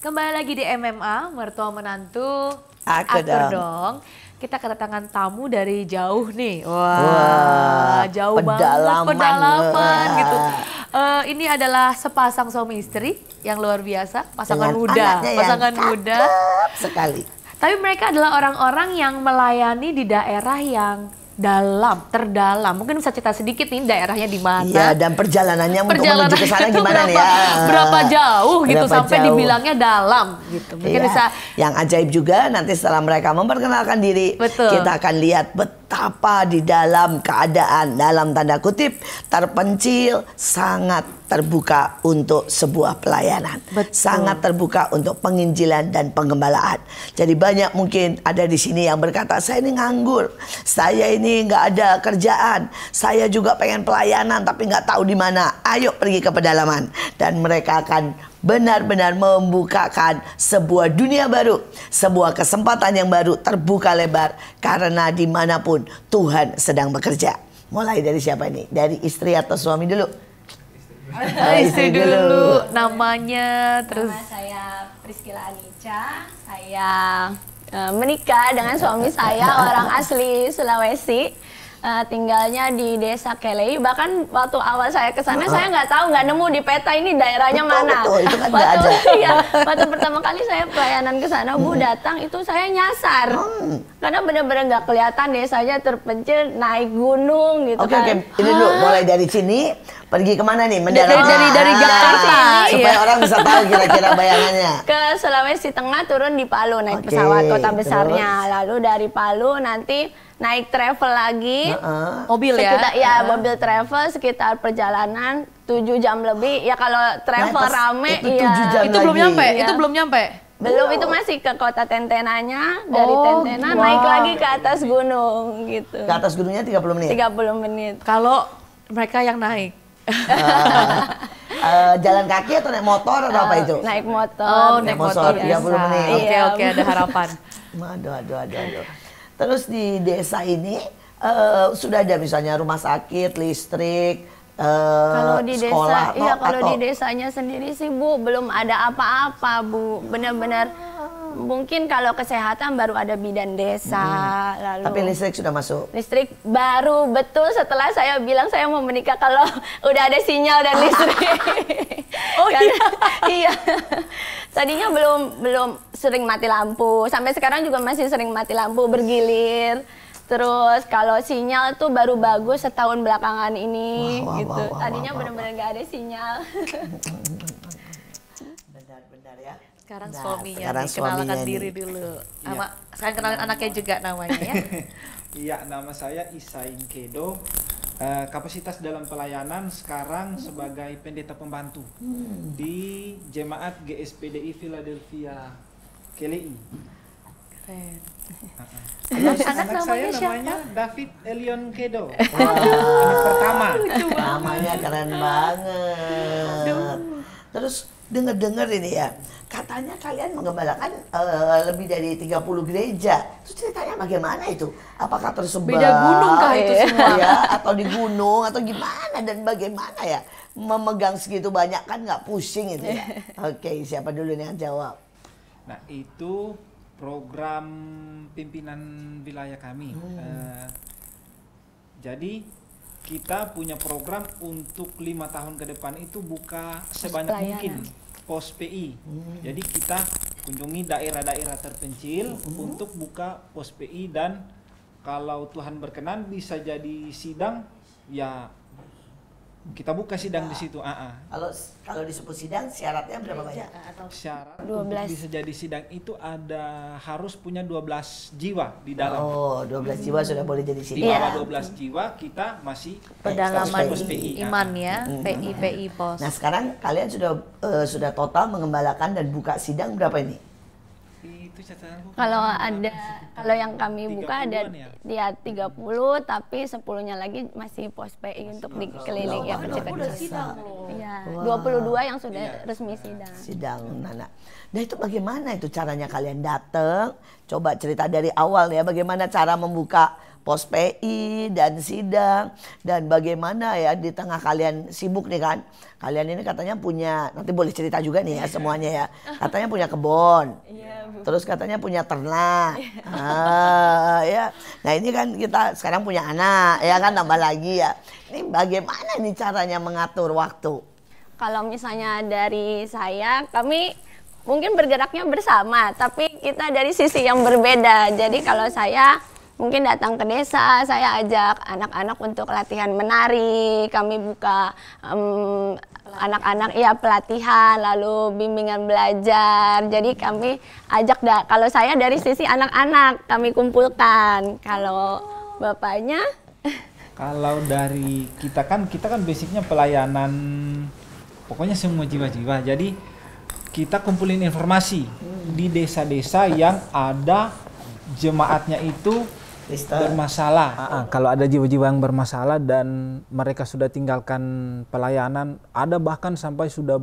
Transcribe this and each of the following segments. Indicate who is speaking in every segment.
Speaker 1: Kembali lagi di MMA, mertua menantu,
Speaker 2: Aku
Speaker 1: dong. Kita kedatangan tamu dari jauh nih. Wah, jauh banget, pedalaman gitu. Ini adalah sepasang suami istri yang luar biasa, pasangan muda
Speaker 2: sekali.
Speaker 1: Tapi mereka adalah orang-orang yang melayani di daerah yang terdalam. Mungkin bisa cerita sedikit nih daerahnya di mana?
Speaker 2: Iya, dan perjalanannya untuk menuju ke sana gimana nih ya?
Speaker 1: Berapa jauh gitu sampai dibilangnya dalam gitu. Mungkin bisa.
Speaker 2: Yang ajaib juga nanti setelah mereka memperkenalkan diri, kita akan lihat betapa di dalam keadaan dalam tanda kutip terpencil, sangat terbuka untuk sebuah pelayanan. Sangat terbuka untuk penginjilan dan penggembalaan. Jadi banyak mungkin ada di sini yang berkata, saya ini nganggur, saya ini nggak ada kerjaan, saya juga pengen pelayanan tapi nggak tahu di mana. Ayo pergi ke pedalaman dan mereka akan benar-benar membukakan sebuah dunia baru, sebuah kesempatan yang baru terbuka lebar karena dimanapun Tuhan sedang bekerja. Mulai dari siapa ini? Dari istri atau suami dulu?
Speaker 1: Istri dulu. Namanya terus.
Speaker 3: Nama saya Priscilla Anica. Saya menikah dengan suami saya orang asli Sulawesi. Tinggalnya di desa Kelei. Bahkan waktu awal saya ke sana saya nggak tahu, nggak nemu di peta ini daerahnya mana.
Speaker 2: Itu kan nggak ada.
Speaker 3: Iya, waktu pertama kali saya pelayanan ke sana, Bu datang itu saya nyasar. Karena benar-benar nggak kelihatan desanya terpencil naik gunung gitu kan. Oke,
Speaker 2: ini dulu mulai dari sini pergi kemana nih?
Speaker 1: Dari Jakarta
Speaker 2: supaya orang bisa tahu kira-kira bayangannya.
Speaker 3: Ke Sulawesi Tengah, turun di Palu naik pesawat kota besarnya. Lalu dari Palu nanti naik travel lagi,
Speaker 1: mobil
Speaker 3: mobil travel sekitar perjalanan 7 jam lebih. Ya kalau travel rame,
Speaker 1: itu belum nyampe.
Speaker 3: Belum, itu masih ke kota Tentenanya, dari Tentena naik lagi ke atas gunung gitu.
Speaker 2: Ke atas gunungnya 30 menit?
Speaker 3: 30 menit.
Speaker 1: Kalau mereka yang naik.
Speaker 2: Jalan kaki atau naik motor atau apa itu?
Speaker 3: Naik motor.
Speaker 1: Naik motor
Speaker 2: 30 menit.
Speaker 1: Oke, ada harapan.
Speaker 2: Aduh. Terus di desa ini sudah ada misalnya rumah sakit, listrik,
Speaker 3: kalau di
Speaker 2: sekolah,
Speaker 3: desa, kalau di desanya sendiri sih Bu, belum ada apa-apa Bu. Benar-benar mungkin kalau kesehatan baru ada bidan desa. Lalu
Speaker 2: tapi listrik sudah masuk?
Speaker 3: Listrik baru, betul setelah saya bilang saya mau menikah kalau udah ada sinyal dan listrik. Iya. Tadinya belum sering mati lampu. Sampai sekarang juga masih sering mati lampu bergilir. Terus kalau sinyal tuh baru bagus setahun belakangan ini gitu. Tadinya benar-benar nggak ada sinyal.
Speaker 2: Benar ya.
Speaker 1: Sekarang suaminya kenalkan diri dulu. Sekarang kenalin anaknya juga namanya ya.
Speaker 4: Iya, nama saya Isain Kedo. Kapasitas dalam pelayanan sekarang sebagai pendeta pembantu di Jemaat GSPDI Philadelphia Kelei.
Speaker 1: Keren.
Speaker 4: Anak saya namanya David Elion Kedo. Anak pertama.
Speaker 2: Namanya keren banget. Terus dengar ini ya, katanya kalian menggembalakan lebih dari 30 gereja. Terus ceritanya bagaimana itu? Apakah tersebar?
Speaker 1: Beda gunung kah itu semua?
Speaker 2: Ya, atau di gunung atau gimana dan bagaimana ya? Memegang segitu banyak kan nggak pusing itu ya? Oke, siapa dulu nih yang jawab?
Speaker 4: Nah, itu program pimpinan wilayah kami. Jadi kita punya program untuk 5 tahun ke depan itu buka sebanyak mungkin pos PI. Jadi kita kunjungi daerah-daerah terpencil untuk buka pos PI, dan kalau Tuhan berkenan bisa jadi sidang, ya kita buka sidang di situ.
Speaker 2: Kalau disebut sidang syaratnya berapa banyak?
Speaker 4: Syarat untuk bisa jadi sidang itu harus punya 12 jiwa di dalam.
Speaker 2: 12 jiwa sudah boleh jadi sidang.
Speaker 4: Di bawah 12 jiwa kita masih
Speaker 1: pedalaman iman ya, PI pos.
Speaker 2: Nah, sekarang kalian sudah total mengembalakan dan buka sidang berapa ini?
Speaker 4: itu catatan buku?
Speaker 3: Kalau ada, kalau yang kami buka ada
Speaker 4: 30-an
Speaker 3: dia 30, tapi 10-nya lagi masih pos PI untuk dikeliling ya
Speaker 1: Udah sidang loh.
Speaker 3: Iya, 22 yang sudah resmi sidang.
Speaker 2: Sidang, Nana. Nah itu bagaimana itu caranya kalian datang? Coba cerita dari awal ya, bagaimana cara membuka pos PI dan sidang, dan bagaimana ya di tengah kalian sibuk nih kan, kalian ini katanya punya, nanti boleh cerita juga nih ya semuanya ya, katanya punya kebun, terus katanya punya ternak, ya. Nah ini kan kita sekarang punya anak ya kan, tambah lagi ya. Ini bagaimana nih caranya mengatur waktu?
Speaker 3: Kalau misalnya dari saya, kami mungkin bergeraknya bersama, tapi kita dari sisi yang berbeda. Jadi kalau saya mungkin datang ke desa, saya ajak anak-anak untuk latihan menari, kami buka anak-anak ya pelatihan, lalu bimbingan belajar. Jadi kami ajak, kalau saya dari sisi anak-anak kami kumpulkan. Kalau bapaknya?
Speaker 4: Kalau dari kita kan basicnya pelayanan, pokoknya semua jiwa-jiwa. Jadi kita kumpulin informasi di desa-desa yang ada jemaatnya itu bermasalah. Kalau ada jiwa-jiwa yang bermasalah dan mereka sudah tinggalkan pelayanan, ada bahkan sampai sudah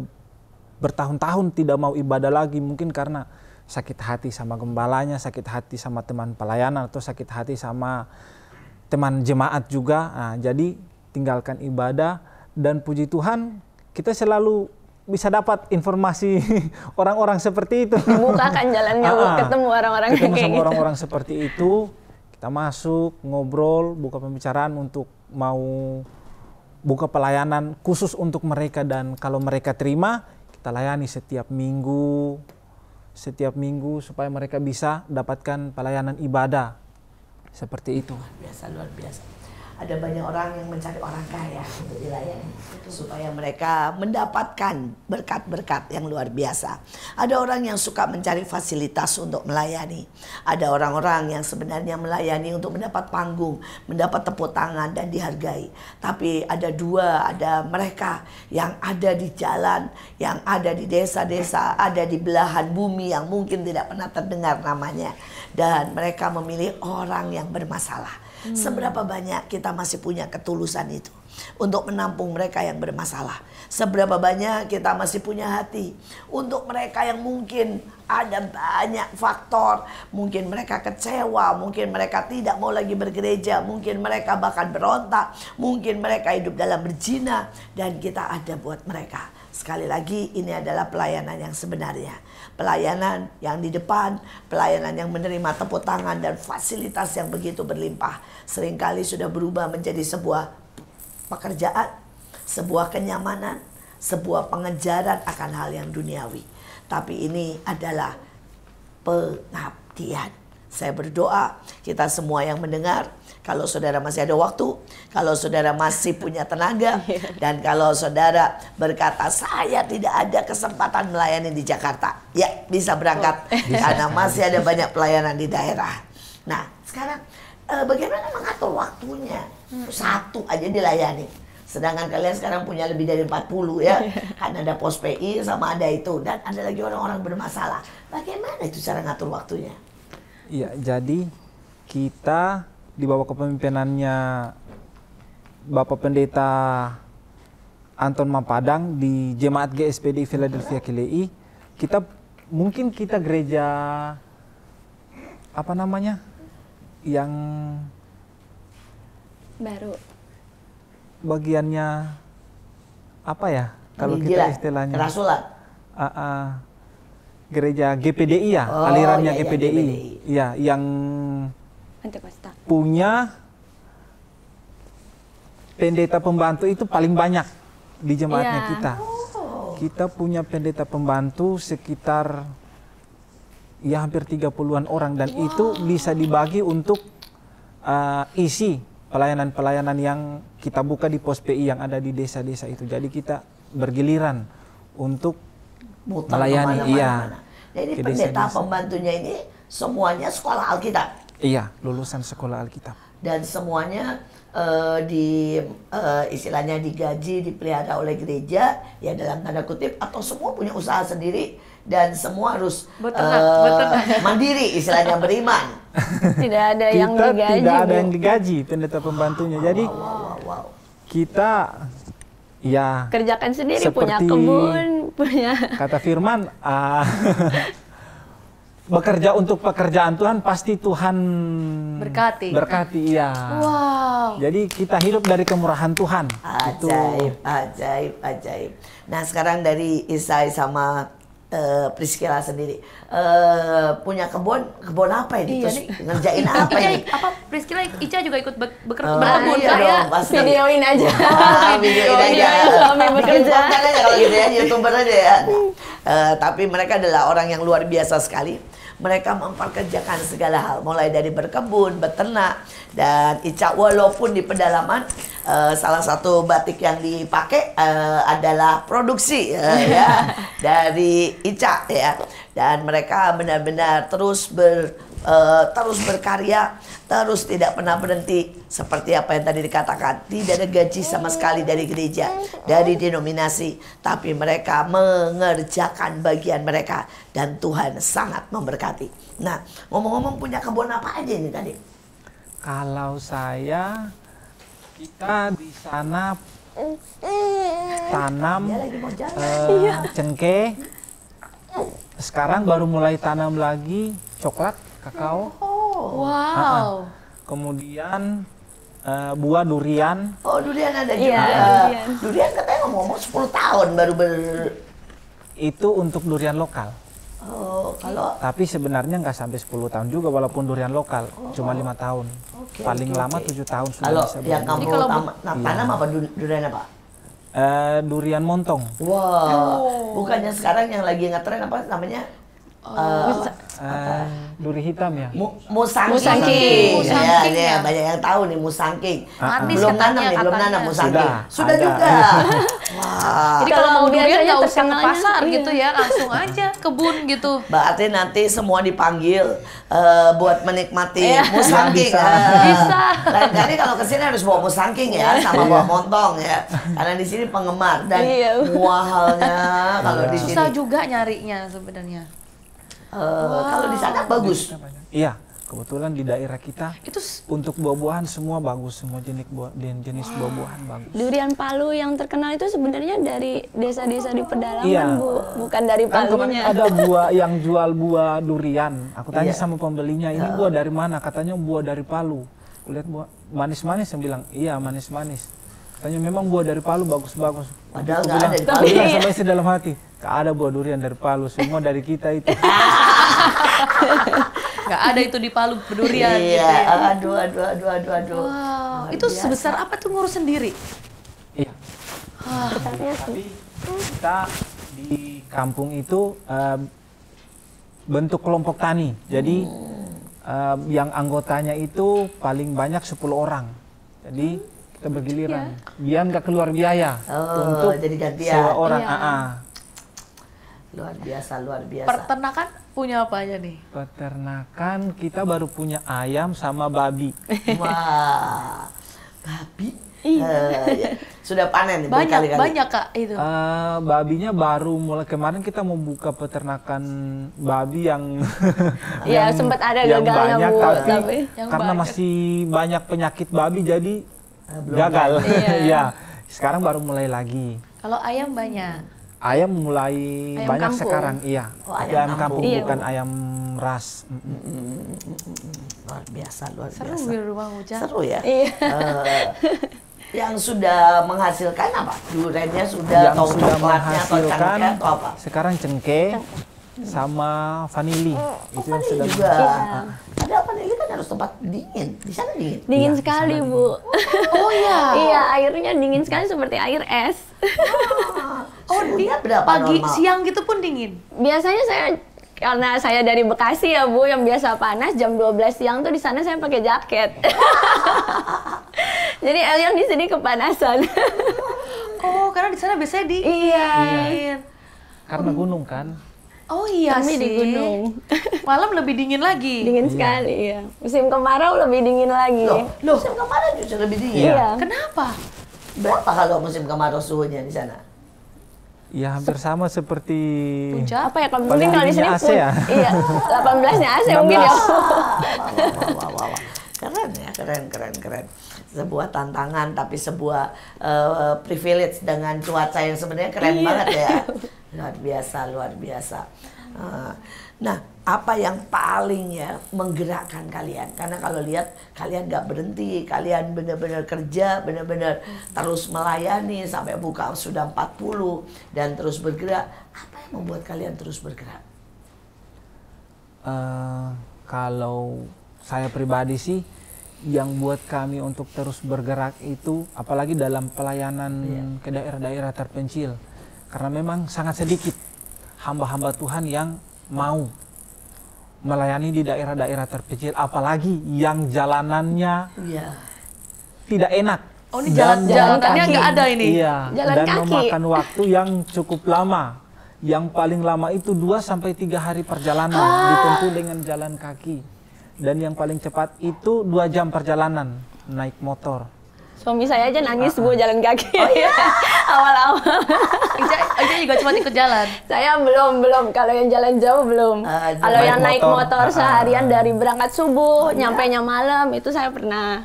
Speaker 4: bertahun-tahun tidak mau ibadah lagi, mungkin karena sakit hati sama gembalanya, sakit hati sama teman pelayanan, atau sakit hati sama teman jemaat juga. Nah, jadi tinggalkan ibadah, dan puji Tuhan kita selalu bisa dapat informasi orang-orang seperti itu.
Speaker 3: Bukakan jalannya, ketemu orang-orang kayak
Speaker 4: sama
Speaker 3: gitu.
Speaker 4: Orang-orang seperti itu. Kita masuk, ngobrol, buka pembicaraan untuk mau buka pelayanan khusus untuk mereka, dan kalau mereka terima, kita layani setiap minggu supaya mereka bisa dapatkan pelayanan ibadah. Seperti itu.
Speaker 2: Luar biasa. Ada banyak orang yang mencari orang kaya untuk dilayani supaya mereka mendapatkan berkat-berkat yang luar biasa. Ada orang yang suka mencari fasilitas untuk melayani. Ada orang-orang yang sebenarnya melayani untuk mendapat panggung, mendapat tepuk tangan dan dihargai. Tapi ada mereka yang ada di jalan, yang ada di desa-desa, ada di belahan bumi yang mungkin tidak pernah terdengar namanya, dan mereka memilih orang yang bermasalah. Seberapa banyak kita masih punya ketulusan itu untuk menampung mereka yang bermasalah? Seberapa banyak kita masih punya hati untuk mereka yang mungkin ada banyak faktor, mungkin mereka kecewa, mungkin mereka tidak mau lagi bergereja, mungkin mereka bahkan berontak, mungkin mereka hidup dalam berzina, dan kita ada buat mereka. Sekali lagi, ini adalah pelayanan yang sebenarnya. Pelayanan yang di depan, pelayanan yang menerima tepuk tangan dan fasilitas yang begitu berlimpah, seringkali sudah berubah menjadi sebuah pekerjaan, sebuah kenyamanan, sebuah pengejaran akan hal yang duniawi. Tapi ini adalah pengabdian. Saya berdoa kita semua yang mendengar, kalau saudara masih ada waktu, kalau saudara masih punya tenaga, dan kalau saudara berkata saya tidak ada kesempatan melayani di Jakarta, ya bisa berangkat karena masih ada banyak pelayanan di daerah. Nah sekarang bagaimana mengatur waktunya? Satu aja dilayani, sedangkan kalian sekarang punya lebih dari 40 ya. Kan ada pos PI sama ada itu, dan ada lagi orang-orang bermasalah. Bagaimana itu cara ngatur waktunya?
Speaker 4: Iya, jadi kita di bawah kepemimpinannya Bapak Pendeta Anton Mapadang di Jemaat GSPD Philadelphia KLEI, kita gereja apa namanya yang
Speaker 3: Baru.
Speaker 4: Bagiannya apa ya kalau kita istilahnya
Speaker 2: kerasulan.
Speaker 4: Gereja GPDI ya, alirannya GPDI. Ya, yang punya pendeta pembantu itu paling banyak di jemaatnya kita. Kita punya pendeta pembantu sekitar ya hampir 30-an orang, dan itu bisa dibagi untuk isi pelayanan-pelayanan yang kita buka di pos PI yang ada di desa-desa itu. Jadi kita bergiliran untuk melayani. Iya.
Speaker 2: Jadi pendeta pembantunya ini semuanya sekolah Alkitab.
Speaker 4: Iya, lulusan sekolah Alkitab.
Speaker 2: Dan semuanya istilahnya digaji, dipelihara oleh gereja, ya dalam tanda kutip, atau semua punya usaha sendiri dan semua harus
Speaker 1: beternak.
Speaker 2: mandiri, istilahnya beriman.
Speaker 3: Tidak ada yang digaji.
Speaker 4: Tidak ada
Speaker 3: Bu.
Speaker 4: yang digaji pendeta pembantunya. Jadi kita ya
Speaker 3: Kerjakan sendiri, punya
Speaker 4: seperti
Speaker 3: kebun, punya.
Speaker 4: kata Firman, bekerja untuk pekerjaan Tuhan pasti Tuhan berkati, iya.
Speaker 1: Wow.
Speaker 4: Jadi kita hidup dari kemurahan Tuhan.
Speaker 2: Ajaib, ajaib, ajaib. Nah sekarang dari Isai sama Priscilla sendiri punya kebun apa ini?
Speaker 1: Iya,
Speaker 2: Terus
Speaker 1: nih.
Speaker 2: ngerjain apa ini?
Speaker 1: Apa Priscilla, Ica juga ikut berkebun
Speaker 2: Iya
Speaker 1: kayak
Speaker 2: dong, pasti.
Speaker 3: Videoin aja.
Speaker 2: Videoin aja.
Speaker 3: Suami
Speaker 2: Bikin
Speaker 3: bekerja.
Speaker 2: konten aja kalau gitu ya, YouTuber aja ya. Tapi mereka adalah orang yang luar biasa sekali. Mereka memperkerjakan segala hal, mulai dari berkebun, beternak, dan Ica walaupun di pedalaman salah satu batik yang dipakai adalah produksi ya dari Ica ya, dan mereka benar-benar terus berkarya, terus tidak pernah berhenti. Seperti apa yang tadi dikatakan, tidak ada gaji sama sekali dari gereja, dari denominasi, tapi mereka mengerjakan bagian mereka dan Tuhan sangat memberkati. Nah, ngomong-ngomong punya kebun apa aja ini tadi?
Speaker 4: Kalau saya, kita di sana tanam
Speaker 2: Dia lagi mau jalan.
Speaker 4: cengkeh. Sekarang baru mulai tanam lagi coklat, kakao.
Speaker 1: wow.
Speaker 4: Kemudian buah durian.
Speaker 2: Oh, durian ada juga.
Speaker 3: Iya, durian.
Speaker 2: Durian katanya ngomong-ngomong 10 tahun baru
Speaker 4: Itu untuk durian lokal.
Speaker 2: Oh, kalau
Speaker 4: Tapi sebenarnya nggak sampai 10 tahun juga walaupun durian lokal. Cuma 5 tahun. Paling lama 7 tahun sudah
Speaker 2: kalau
Speaker 4: bisa
Speaker 2: yang
Speaker 4: berduri.
Speaker 2: kamu tanam apa durian apa?
Speaker 4: Durian montong.
Speaker 2: Wah, bukannya sekarang yang lagi ngetren apa namanya?
Speaker 4: Duri hitam ya.
Speaker 2: Musangking.
Speaker 3: Musangking.
Speaker 1: Musangking
Speaker 2: Ya,
Speaker 1: ya.
Speaker 2: banyak yang tahu nih musangking.
Speaker 1: Manis
Speaker 2: Belum
Speaker 1: katanya,
Speaker 2: nanam nih, belum
Speaker 1: katanya.
Speaker 2: nanam musangking.
Speaker 4: Sudah, ada.
Speaker 2: juga. Wah.
Speaker 1: Jadi kalau mau durian
Speaker 3: biasanya
Speaker 1: nggak usah ke
Speaker 3: terkenalnya,
Speaker 1: pasar
Speaker 3: iya.
Speaker 1: gitu ya, langsung aja kebun gitu.
Speaker 2: Berarti nanti semua dipanggil buat menikmati
Speaker 3: Iya.
Speaker 2: musangking.
Speaker 4: Bisa.
Speaker 1: Bisa.
Speaker 2: Lain kali kalau kesini harus bawa musangking ya, sama bawa montong ya. Karena di sini penggemar dan
Speaker 3: Iya.
Speaker 2: muahalnya kalau di sini.
Speaker 1: Susah juga nyarinya sebenarnya.
Speaker 2: Kalau di sana bagus.
Speaker 4: Iya, kebetulan di daerah kita
Speaker 1: Itu
Speaker 4: untuk buah-buahan semua bagus, semua jenis buah-buahan bagus.
Speaker 3: Durian Palu yang terkenal itu sebenarnya dari desa-desa di pedalaman,
Speaker 4: Iya.
Speaker 3: Bu. Bukan dari
Speaker 4: Kan kemarin
Speaker 3: Palunya.
Speaker 4: ada buah yang jual buah durian. Aku tanya
Speaker 2: Iya.
Speaker 4: sama pembelinya, ini buah dari mana? Katanya buah dari Palu. Aku lihat buah manis-manis, yang bilang, iya manis-manis. Katanya memang buah dari Palu bagus-bagus.
Speaker 2: Padahal
Speaker 4: Aku
Speaker 2: nggak
Speaker 4: bilang,
Speaker 2: ada di
Speaker 4: aku
Speaker 2: Palu.
Speaker 4: bilang sama istri dalam hati, gak ada buah durian dari Palu, semua dari kita itu.
Speaker 1: nggak ada itu di Palu berdurian gitu
Speaker 2: Iya,
Speaker 1: ya.
Speaker 2: aduh.
Speaker 1: Wow, itu sebesar apa tuh ngurus sendiri?
Speaker 4: Iya. Tapi kita di kampung itu bentuk kelompok tani. Jadi yang anggotanya itu paling banyak 10 orang. Jadi kita bergiliran. Biar nggak keluar biaya untuk
Speaker 2: jadi gantian.
Speaker 4: sewa orang.
Speaker 3: Iya.
Speaker 2: Luar biasa.
Speaker 1: Peternakan punya apa aja nih?
Speaker 4: Peternakan kita baru punya ayam sama babi.
Speaker 2: Wah, babi. Ya. Sudah panen nih berkali-kali.
Speaker 1: Banyak Kak itu.
Speaker 4: Babinya baru mulai kemarin kita mau buka peternakan babi yang
Speaker 3: Iya, sempat ada
Speaker 4: yang
Speaker 3: gagalnya,
Speaker 4: banyak,
Speaker 3: Bu.
Speaker 4: tapi
Speaker 3: Tapi
Speaker 1: Yang
Speaker 4: karena
Speaker 1: banyak.
Speaker 4: masih banyak penyakit babi jadi
Speaker 2: belum
Speaker 4: gagal.
Speaker 3: Iya.
Speaker 4: Ya, sekarang baru mulai lagi.
Speaker 1: Kalau ayam banyak.
Speaker 4: Ayam mulai
Speaker 3: Ayam
Speaker 4: banyak
Speaker 3: kampung.
Speaker 4: sekarang, iya.
Speaker 2: Oh,
Speaker 4: Tapi
Speaker 2: ayam
Speaker 4: ayam kampung
Speaker 3: kampung.
Speaker 4: bukan
Speaker 3: Iya.
Speaker 4: ayam ras.
Speaker 2: Luar biasa.
Speaker 1: Seru di rumah Uca.
Speaker 2: Seru ya.
Speaker 3: Iya.
Speaker 2: Yang sudah menghasilkan apa? Duriannya sudah,
Speaker 4: Yang
Speaker 2: atau
Speaker 4: sudah
Speaker 2: coklatnya atau
Speaker 4: menghasilkan
Speaker 2: cangkeh atau apa?
Speaker 4: sekarang cengkeh sama vanili. Itu yang sudah
Speaker 2: Juga.
Speaker 3: Iya.
Speaker 2: Ada apa nih? Ini kan harus tempat dingin. Di sana dingin.
Speaker 3: Dingin
Speaker 4: Iya,
Speaker 3: sekali,
Speaker 4: di sana
Speaker 3: Bu.
Speaker 1: Oh iya.
Speaker 3: Iya, airnya dingin sekali seperti air es.
Speaker 2: Suhunya berapa
Speaker 1: Pagi,
Speaker 2: normal?
Speaker 1: siang gitu pun dingin.
Speaker 3: Biasanya karena saya dari Bekasi ya, Bu, yang biasa panas jam 12 siang tuh di sana saya pakai jaket. Jadi yang di sini kepanasan.
Speaker 1: Oh, karena di sana biasanya dingin.
Speaker 3: Iya.
Speaker 4: Karena gunung kan.
Speaker 1: Oh iya
Speaker 3: Kami
Speaker 1: sih.
Speaker 3: di gunung.
Speaker 1: Malam lebih dingin lagi.
Speaker 3: Dingin sekali, ya. Musim kemarau lebih dingin lagi.
Speaker 2: Loh, musim kemarau justru lebih dingin.
Speaker 3: Iya.
Speaker 1: Kenapa?
Speaker 2: Berapa kalau musim kemarau suhunya di sana?
Speaker 4: Ya hampir sama seperti
Speaker 1: Puncak.
Speaker 3: Apa ya, mungkin kalau di sini
Speaker 4: AC ya?
Speaker 3: Iya, 18-nya AC mungkin ya.
Speaker 2: Wah. Keren ya, keren. Sebuah tantangan tapi sebuah privilege dengan cuaca yang sebenarnya keren banget ya. Luar biasa. Nah, apa yang paling ya menggerakkan kalian? Karena kalau lihat kalian nggak berhenti, kalian benar-benar kerja, benar-benar terus melayani sampai buka sudah 40 dan terus bergerak. Apa yang membuat kalian terus bergerak?
Speaker 4: Kalau saya pribadi sih, yang buat kami untuk terus bergerak itu, apalagi dalam pelayanan ke daerah-daerah terpencil, karena memang sangat sedikit hamba-hamba Tuhan yang mau melayani di daerah-daerah terpencil, apalagi yang jalanannya tidak enak.
Speaker 1: Oh, ini jalanannya nggak ada ini?
Speaker 4: Iya,
Speaker 3: Jalan
Speaker 4: dan
Speaker 3: kaki.
Speaker 4: memakan waktu yang cukup lama. Yang paling lama itu 2-3 hari perjalanan ditempuh dengan jalan kaki. Dan yang paling cepat itu 2 jam perjalanan naik motor.
Speaker 3: Suami saya aja nangis Bu jalan kaki. Oh iya. Awal-awal.
Speaker 1: Ica juga cuma ikut jalan.
Speaker 3: Saya belum. Kalau yang jalan jauh belum. Kalau yang naik motor seharian dari berangkat subuh, nyampainya malam itu saya pernah.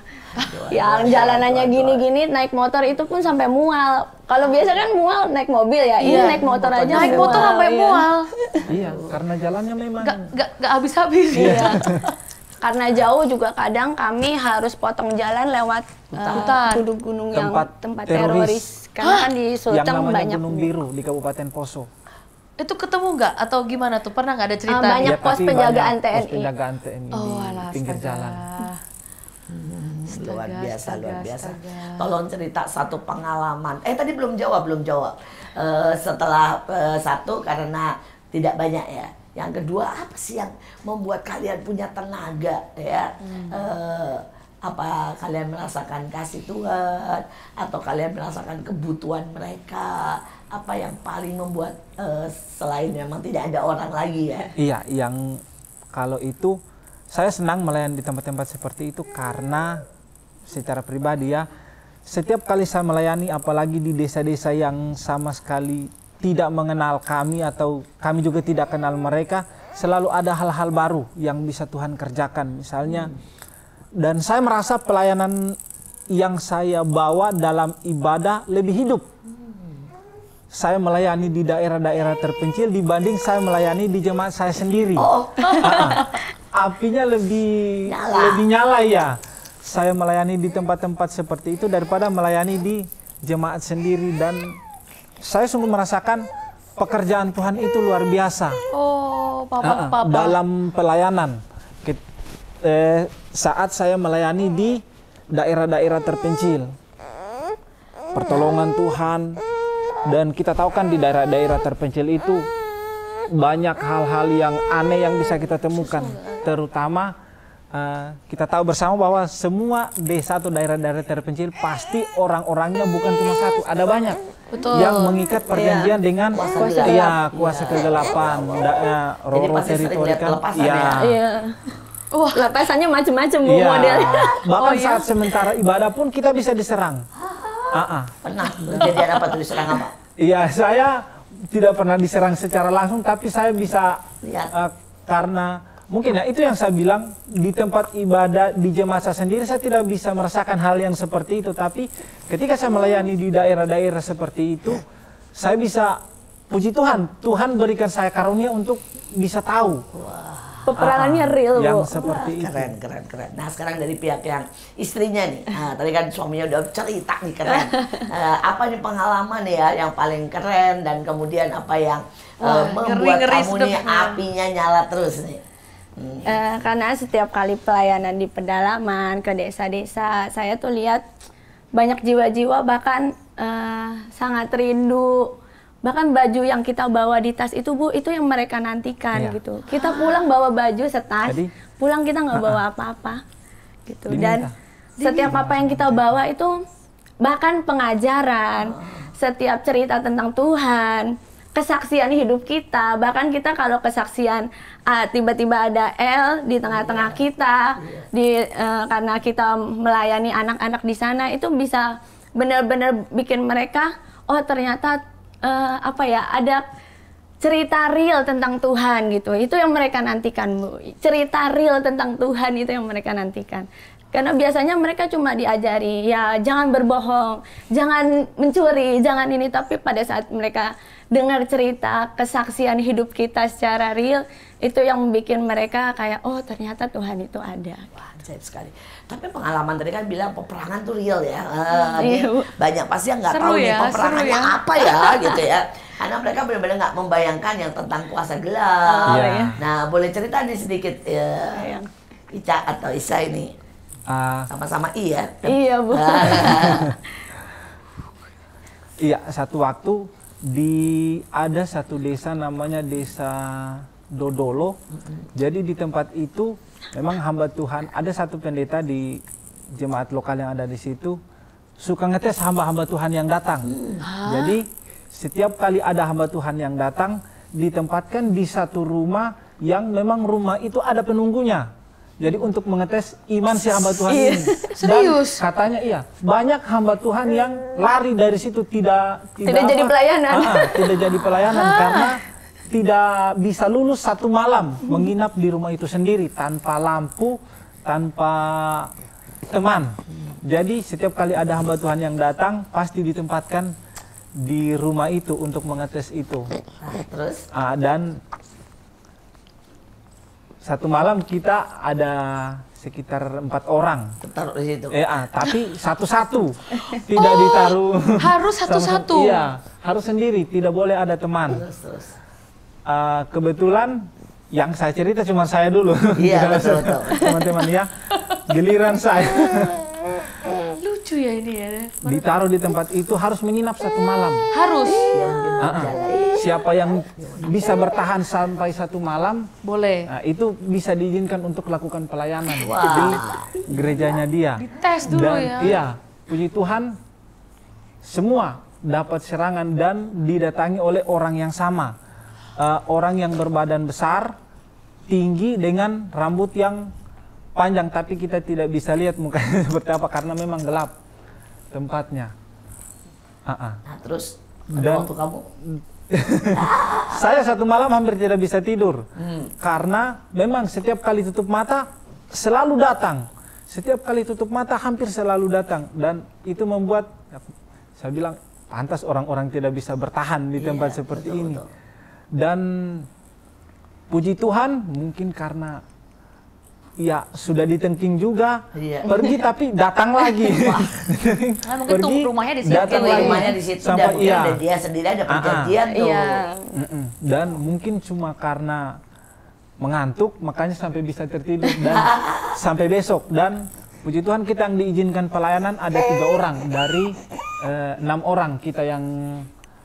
Speaker 3: Yang jalanannya gini-gini naik motor itu pun sampai mual. Kalau biasa kan mual naik mobil ya. Ini naik motor aja.
Speaker 1: Naik motor sampai mual.
Speaker 4: Iya, karena jalannya memang
Speaker 1: Nggak habis-habis.
Speaker 3: Iya. Karena jauh juga kadang kami harus potong jalan lewat
Speaker 1: hutan,
Speaker 3: gunung yang tempat
Speaker 4: teroris.
Speaker 3: Karena kan di
Speaker 4: yang
Speaker 3: Sulteng
Speaker 4: namanya
Speaker 3: banyak
Speaker 4: Gunung Biru di Kabupaten Poso.
Speaker 1: Itu ketemu nggak atau gimana tuh? Pernah nggak ada cerita?
Speaker 3: banyak pos
Speaker 4: tapi
Speaker 3: penjagaan
Speaker 4: banyak pos
Speaker 3: TNI.
Speaker 4: penjagaan TNI di pinggir jalan.
Speaker 2: Luar biasa. Tolong cerita satu pengalaman. Tadi belum jawab. Setelah satu karena tidak banyak ya. Yang kedua, apa sih yang membuat kalian punya tenaga ya? Apa kalian merasakan kasih Tuhan atau kalian merasakan kebutuhan mereka? Apa yang paling membuat selain memang tidak ada orang lagi ya?
Speaker 4: Iya, yang kalau itu saya senang melayani di tempat-tempat seperti itu karena secara pribadi ya, setiap kali saya melayani apalagi di desa-desa yang sama sekali tidak mengenal kami atau kami juga tidak kenal mereka, selalu ada hal-hal baru yang bisa Tuhan kerjakan misalnya. Dan saya merasa pelayanan yang saya bawa dalam ibadah lebih hidup. Saya melayani di daerah-daerah terpencil dibanding saya melayani di jemaat saya sendiri. Apinya lebih nyala ya. Saya melayani di tempat-tempat seperti itu daripada melayani di jemaat sendiri, dan saya sungguh merasakan pekerjaan Tuhan itu luar biasa.
Speaker 1: Papa.
Speaker 4: Dalam pelayanan. Saat saya melayani di daerah-daerah terpencil, pertolongan Tuhan, dan kita tahu kan di daerah-daerah terpencil itu banyak hal-hal yang aneh yang bisa kita temukan, terutama kita tahu bersama bahwa semua desa atau daerah-daerah terpencil pasti orang-orangnya bukan cuma satu, ada banyak.
Speaker 1: Betul.
Speaker 4: Yang mengikat perjanjian dengan kuasa kegelapan, roh teritori kan.
Speaker 3: Wah, lepasannya macam-macam Bu modelnya.
Speaker 4: Bahkan saat sementara ibadah pun kita bisa diserang.
Speaker 2: Pernah kejadian apa tuh, diserang apa?
Speaker 4: Iya, saya tidak pernah diserang secara langsung, tapi saya bisa karena mungkin ya itu yang saya bilang, di tempat ibadah di jemaat saya sendiri saya tidak bisa merasakan hal yang seperti itu, tapi ketika saya melayani di daerah-daerah seperti itu, saya bisa, puji Tuhan, Tuhan berikan saya karunia untuk bisa tahu.
Speaker 3: Peperangannya real
Speaker 4: yang
Speaker 3: Bu.
Speaker 4: seperti itu.
Speaker 2: Keren. Nah, sekarang dari pihak yang istrinya nih. Tadi kan suaminya udah cerita nih keren. Apa nih pengalaman ya yang paling keren, dan kemudian apa yang membuat kamu nih apinya nyala terus nih?
Speaker 3: Karena setiap kali pelayanan di pedalaman ke desa-desa, saya tuh lihat banyak jiwa-jiwa bahkan sangat rindu. Bahkan baju yang kita bawa di tas itu Bu, itu yang mereka nantikan gitu. Kita pulang bawa baju setas, pulang kita nggak bawa apa-apa gitu. Dan setiap apa yang kita bawa itu, bahkan pengajaran, setiap cerita tentang Tuhan, kesaksian hidup kita, bahkan kita kalau kesaksian tiba-tiba ada L di tengah-tengah kita, karena kita melayani anak-anak di sana, itu bisa benar-benar bikin mereka, oh ternyata apa ya, ada cerita real tentang Tuhan gitu. Itu yang mereka nantikan, Bu. Cerita real tentang Tuhan itu yang mereka nantikan. Karena biasanya mereka cuma diajari, ya jangan berbohong, jangan mencuri, jangan ini. Tapi pada saat mereka dengar cerita, kesaksian hidup kita secara real, itu yang bikin mereka kayak, oh ternyata Tuhan itu ada.
Speaker 2: Wah, ajaib sekali. Tapi pengalaman tadi kan bilang peperangan tuh real ya.
Speaker 3: Iya, Bu.
Speaker 2: Banyak pasti yang nggak
Speaker 1: Seru
Speaker 2: tahu nih
Speaker 1: ya,
Speaker 2: peperangannya
Speaker 1: seru ya.
Speaker 2: apa ya gitu ya. Karena mereka benar-benar nggak membayangkan yang tentang kuasa gelap.
Speaker 3: Iya.
Speaker 2: Nah, boleh cerita nih sedikit
Speaker 3: Iya.
Speaker 2: Ica atau Isa ini. Sama-sama I ya.
Speaker 3: Iya, Bu.
Speaker 4: Iya, satu waktu ada satu desa namanya Desa Dodolo. Jadi di tempat itu memang hamba Tuhan, ada satu pendeta di jemaat lokal yang ada di situ suka ngetes hamba-hamba Tuhan yang datang. Jadi setiap kali ada hamba Tuhan yang datang, ditempatkan di satu rumah yang memang rumah itu ada penunggunya. Jadi untuk mengetes iman si hamba Tuhan ini.
Speaker 1: Serius?
Speaker 4: Dan katanya iya, banyak hamba Tuhan yang lari dari situ tidak
Speaker 3: jadi pelayanan.
Speaker 4: Tidak jadi pelayanan karena tidak bisa lulus satu malam menginap di rumah itu sendiri tanpa lampu, tanpa teman. Jadi setiap kali ada hamba Tuhan yang datang pasti ditempatkan di rumah itu untuk mengetes itu.
Speaker 2: Terus?
Speaker 4: Dan satu malam kita ada sekitar 4 orang.
Speaker 2: Taruh di situ.
Speaker 4: Tapi satu-satu, tidak ditaruh.
Speaker 1: Harus satu-satu.
Speaker 4: Iya, harus sendiri, tidak boleh ada teman.
Speaker 2: Terus.
Speaker 4: Kebetulan yang saya cerita cuma saya dulu.
Speaker 2: Iya, betul.
Speaker 4: Teman-teman ya, giliran saya.
Speaker 1: Lucu ya ini ya.
Speaker 4: Ditaruh di tempat itu harus menginap 1 malam.
Speaker 1: Harus.
Speaker 4: Siapa yang bisa bertahan sampai 1 malam,
Speaker 1: Boleh.
Speaker 4: itu bisa diizinkan untuk lakukan pelayanan di gerejanya dia.
Speaker 1: Dites dulu
Speaker 4: Dan
Speaker 1: ya.
Speaker 4: iya, puji Tuhan, semua dapat serangan dan didatangi oleh orang yang sama. Orang yang berbadan besar, tinggi dengan rambut yang panjang, tapi kita tidak bisa lihat mukanya seperti apa karena memang gelap tempatnya.
Speaker 2: Nah, terus
Speaker 4: Dan
Speaker 2: waktu kamu
Speaker 4: saya 1 malam hampir tidak bisa tidur karena memang setiap kali tutup mata selalu datang. Setiap kali tutup mata hampir selalu datang dan itu membuat saya bilang pantas orang-orang tidak bisa bertahan di tempat seperti ini. Dan puji Tuhan mungkin karena ya sudah ditengking juga pergi tapi datang lagi.
Speaker 1: Mungkin tuh rumahnya di situ.
Speaker 2: rumahnya di situ dan mungkin ada dia sendiri ada perjanjian tuh.
Speaker 3: Iya.
Speaker 4: Dan mungkin cuma karena mengantuk makanya sampai bisa tertidur dan sampai besok. Dan puji Tuhan kita yang diizinkan pelayanan ada 3 orang dari 6 orang kita yang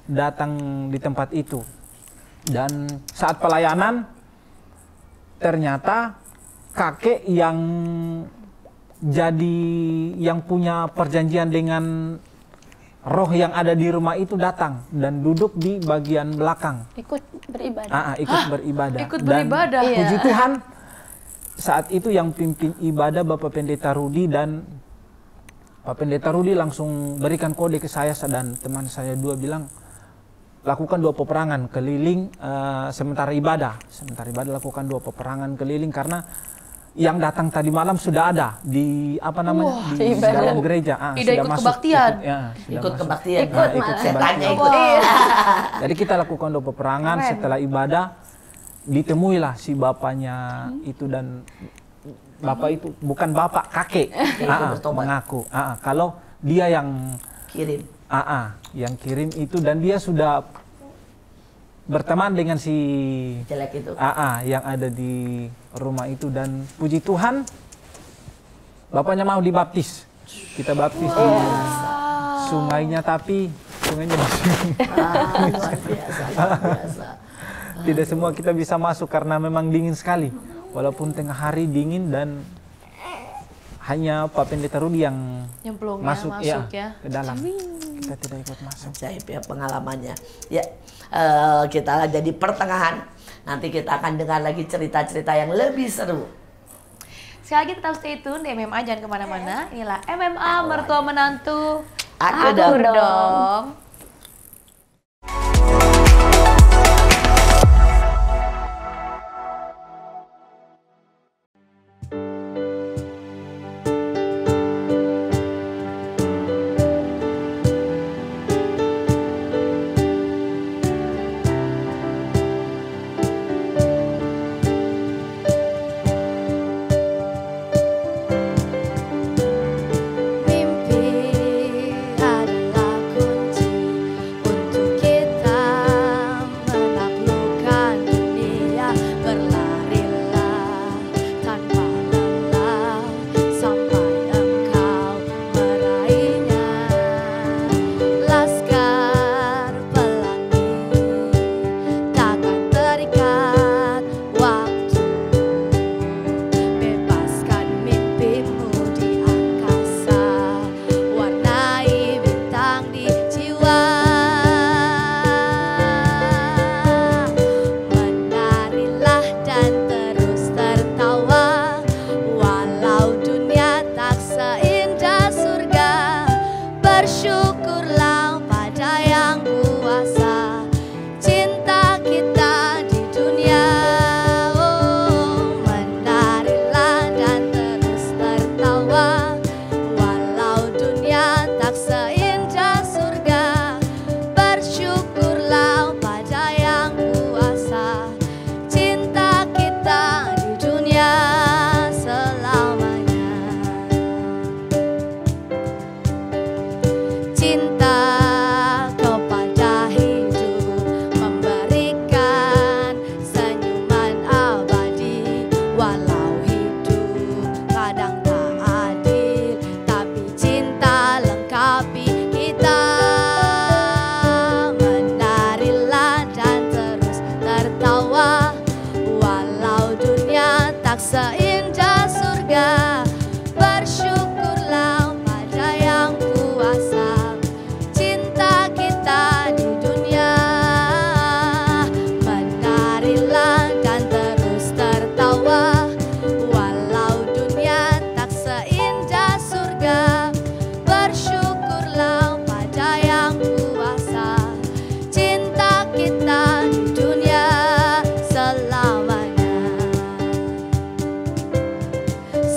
Speaker 4: datang di tempat itu. Dan saat pelayanan ternyata kakek yang punya perjanjian dengan roh yang ada di rumah itu datang dan duduk di bagian belakang.
Speaker 3: Ikut beribadah.
Speaker 4: Ikut beribadah.
Speaker 1: Ikut beribadah.
Speaker 4: Dan puji Tuhan saat itu yang pimpin ibadah Bapak Pendeta Rudi dan Pak Pendeta Rudi langsung berikan kode ke saya dan teman saya 2 bilang lakukan 2 peperangan keliling sementara ibadah. Sementara ibadah lakukan 2 peperangan keliling karena yang datang tadi malam sudah ada di di dalam gereja.
Speaker 1: Tidak ikut kebaktian.
Speaker 2: Ikut kebaktian.
Speaker 3: Ikut
Speaker 2: setannya ikut.
Speaker 4: Jadi kita lakukan 2 peperangan. Setelah ibadah ditemuilah si bapaknya itu dan bapak itu bukan bapak, kakek. Mengaku kalau dia yang
Speaker 2: kirim.
Speaker 4: Yang kirim itu dan dia sudah berteman dengan si
Speaker 2: jelek itu.
Speaker 4: Yang ada di rumah itu dan puji Tuhan bapaknya mau dibaptis. Kita baptis di sungainya tapi sungainya di sini.
Speaker 2: Luar biasa.
Speaker 4: Tidak semua kita bisa masuk karena memang dingin sekali. Walaupun tengah hari dingin dan hanya Pak Pendeta Rudi yang masuk ya ke dalam. Kita tidak ikut masuk.
Speaker 2: Ajaib ya pengalamannya. Ya, kita jadi pertengahan. Nanti kita akan dengar lagi cerita-cerita yang lebih seru.
Speaker 1: Sekali lagi tetap stay tune di MMA, jangan kemana-mana. Inilah MMA Mertua Menantu.
Speaker 2: Aku dong.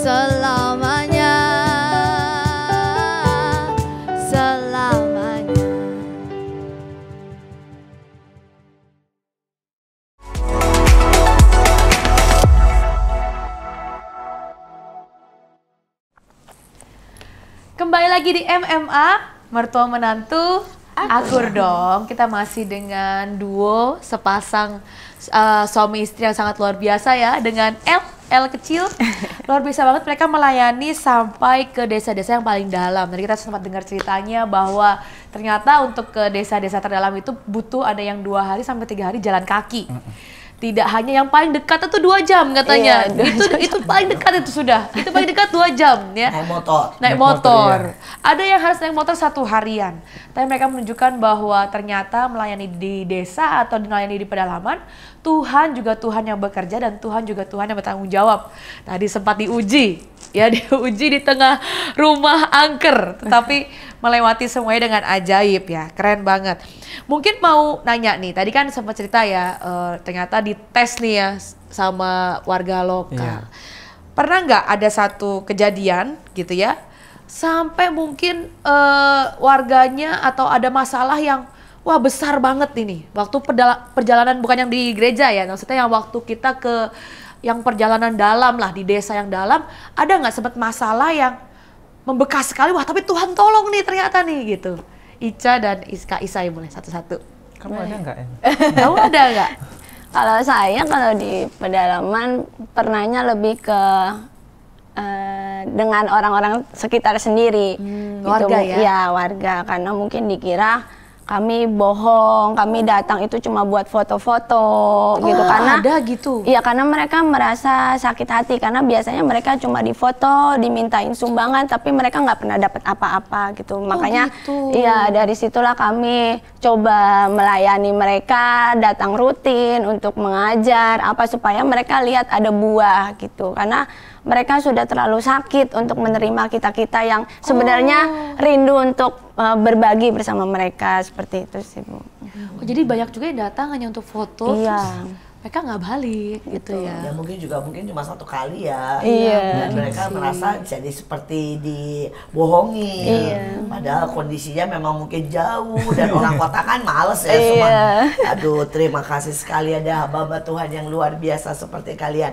Speaker 1: selamanya, selamanya. Kembali lagi di MMA, mertua menantu akur dong. Kita masih dengan duo sepasang suami istri yang sangat luar biasa ya, dengan L kecil. Luar biasa banget, mereka melayani sampai ke desa-desa yang paling dalam. Tadi kita sempat dengar ceritanya bahwa ternyata untuk ke desa-desa terdalam itu butuh ada yang 2 hari sampai 3 hari jalan kaki. Tidak hanya yang paling dekat itu 2 jam katanya. Iya, itu paling dekat itu sudah. Itu paling dekat 2 jam ya. Naik motor. Ya. Ada yang harus naik motor 1 harian. Tapi mereka menunjukkan bahwa ternyata melayani di desa atau melayani di pedalaman, Tuhan juga Tuhan yang bekerja dan Tuhan juga Tuhan yang bertanggung jawab. Tadi sempat diuji, ya diuji di tengah rumah angker, tetapi melewati semuanya dengan ajaib ya, keren banget. Mungkin mau nanya nih, tadi kan sempat cerita ya, ternyata dites nih ya sama warga lokal. Pernah nggak ada satu kejadian gitu ya, sampai mungkin warganya atau ada masalah yang wah besar banget ini, waktu perjalanan bukan yang di gereja ya, maksudnya yang waktu kita ke yang perjalanan dalam lah, di desa yang dalam, ada nggak sempat masalah yang membekas sekali, wah tapi Tuhan tolong nih ternyata nih gitu. Ica dan Isai mulai satu-satu.
Speaker 4: Kamu ada nggak?
Speaker 1: Kamu ada nggak?
Speaker 3: Kalau saya, kalau di pedalaman pernahnya lebih ke dengan orang-orang sekitar sendiri.
Speaker 1: Warga ya?
Speaker 3: Ya, warga. Karena mungkin dikira kami bohong, kami datang itu cuma buat foto-foto gitu. Karena
Speaker 1: ada gitu?
Speaker 3: Iya, karena mereka merasa sakit hati. Karena biasanya mereka cuma difoto, dimintain sumbangan, tapi mereka nggak pernah dapat apa-apa gitu. Makanya
Speaker 1: gitu.
Speaker 3: Iya, dari situlah kami coba melayani mereka, datang rutin untuk mengajar, apa supaya mereka lihat ada buah gitu. Karena mereka sudah terlalu sakit untuk menerima kita-kita yang sebenarnya rindu untuk berbagi bersama mereka, seperti itu sih, Bu.
Speaker 1: Oh, jadi banyak juga yang datang hanya untuk foto,
Speaker 3: Iya.
Speaker 1: terus mereka nggak balik gitu ya.
Speaker 2: Ya mungkin cuma 1 kali ya.
Speaker 3: Iya.
Speaker 2: Dan mereka merasa jadi seperti dibohongi.
Speaker 3: Iya.
Speaker 2: Padahal kondisinya memang mungkin jauh dan orang kota kan males ya
Speaker 3: Iya.
Speaker 2: semua. Aduh, terima kasih sekali ada hamba Tuhan yang luar biasa seperti kalian.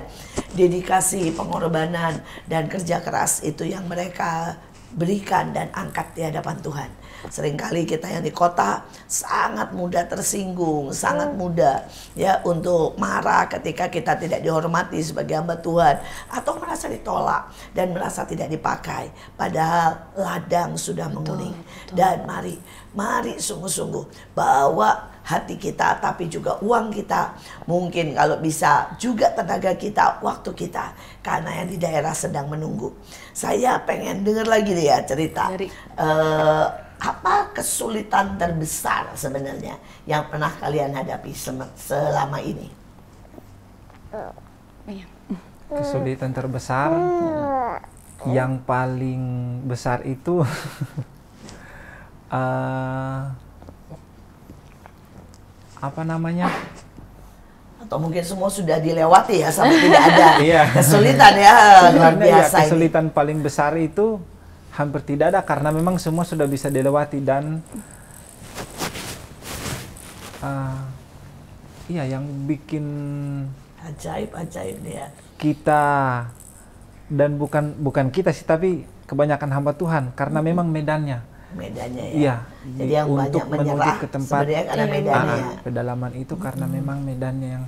Speaker 2: Dedikasi, pengorbanan dan kerja keras itu yang mereka berikan dan angkat di hadapan Tuhan. Seringkali kita yang di kota sangat mudah tersinggung, sangat mudah ya untuk marah ketika kita tidak dihormati sebagai hamba Tuhan atau merasa ditolak dan merasa tidak dipakai. Padahal ladang sudah menguning. Dan mari sungguh-sungguh bawa hati kita, tapi juga uang kita, mungkin kalau bisa juga tenaga kita, waktu kita, karena yang di daerah sedang menunggu. Saya pengen dengar lagi nih ya cerita apa kesulitan terbesar sebenarnya yang pernah kalian hadapi selama ini.
Speaker 4: Kesulitan terbesar yang paling besar itu apa namanya?
Speaker 2: Atau mungkin semua sudah dilewati ya sampai tidak ada
Speaker 4: Iya.
Speaker 2: kesulitan ya, luar
Speaker 4: Sebenarnya
Speaker 2: biasa
Speaker 4: ya, kesulitan paling besar itu hampir tidak ada karena memang semua sudah bisa dilewati dan iya yang bikin
Speaker 2: ajaib nih ya.
Speaker 4: Kita dan bukan kita sih tapi kebanyakan hamba Tuhan karena memang medannya
Speaker 2: ya.
Speaker 4: Iya.
Speaker 2: Jadi yang
Speaker 4: untuk
Speaker 2: banyak menyerah
Speaker 4: ke tempat
Speaker 2: sebenarnya karena medannya.
Speaker 4: Pedalaman itu karena memang medannya yang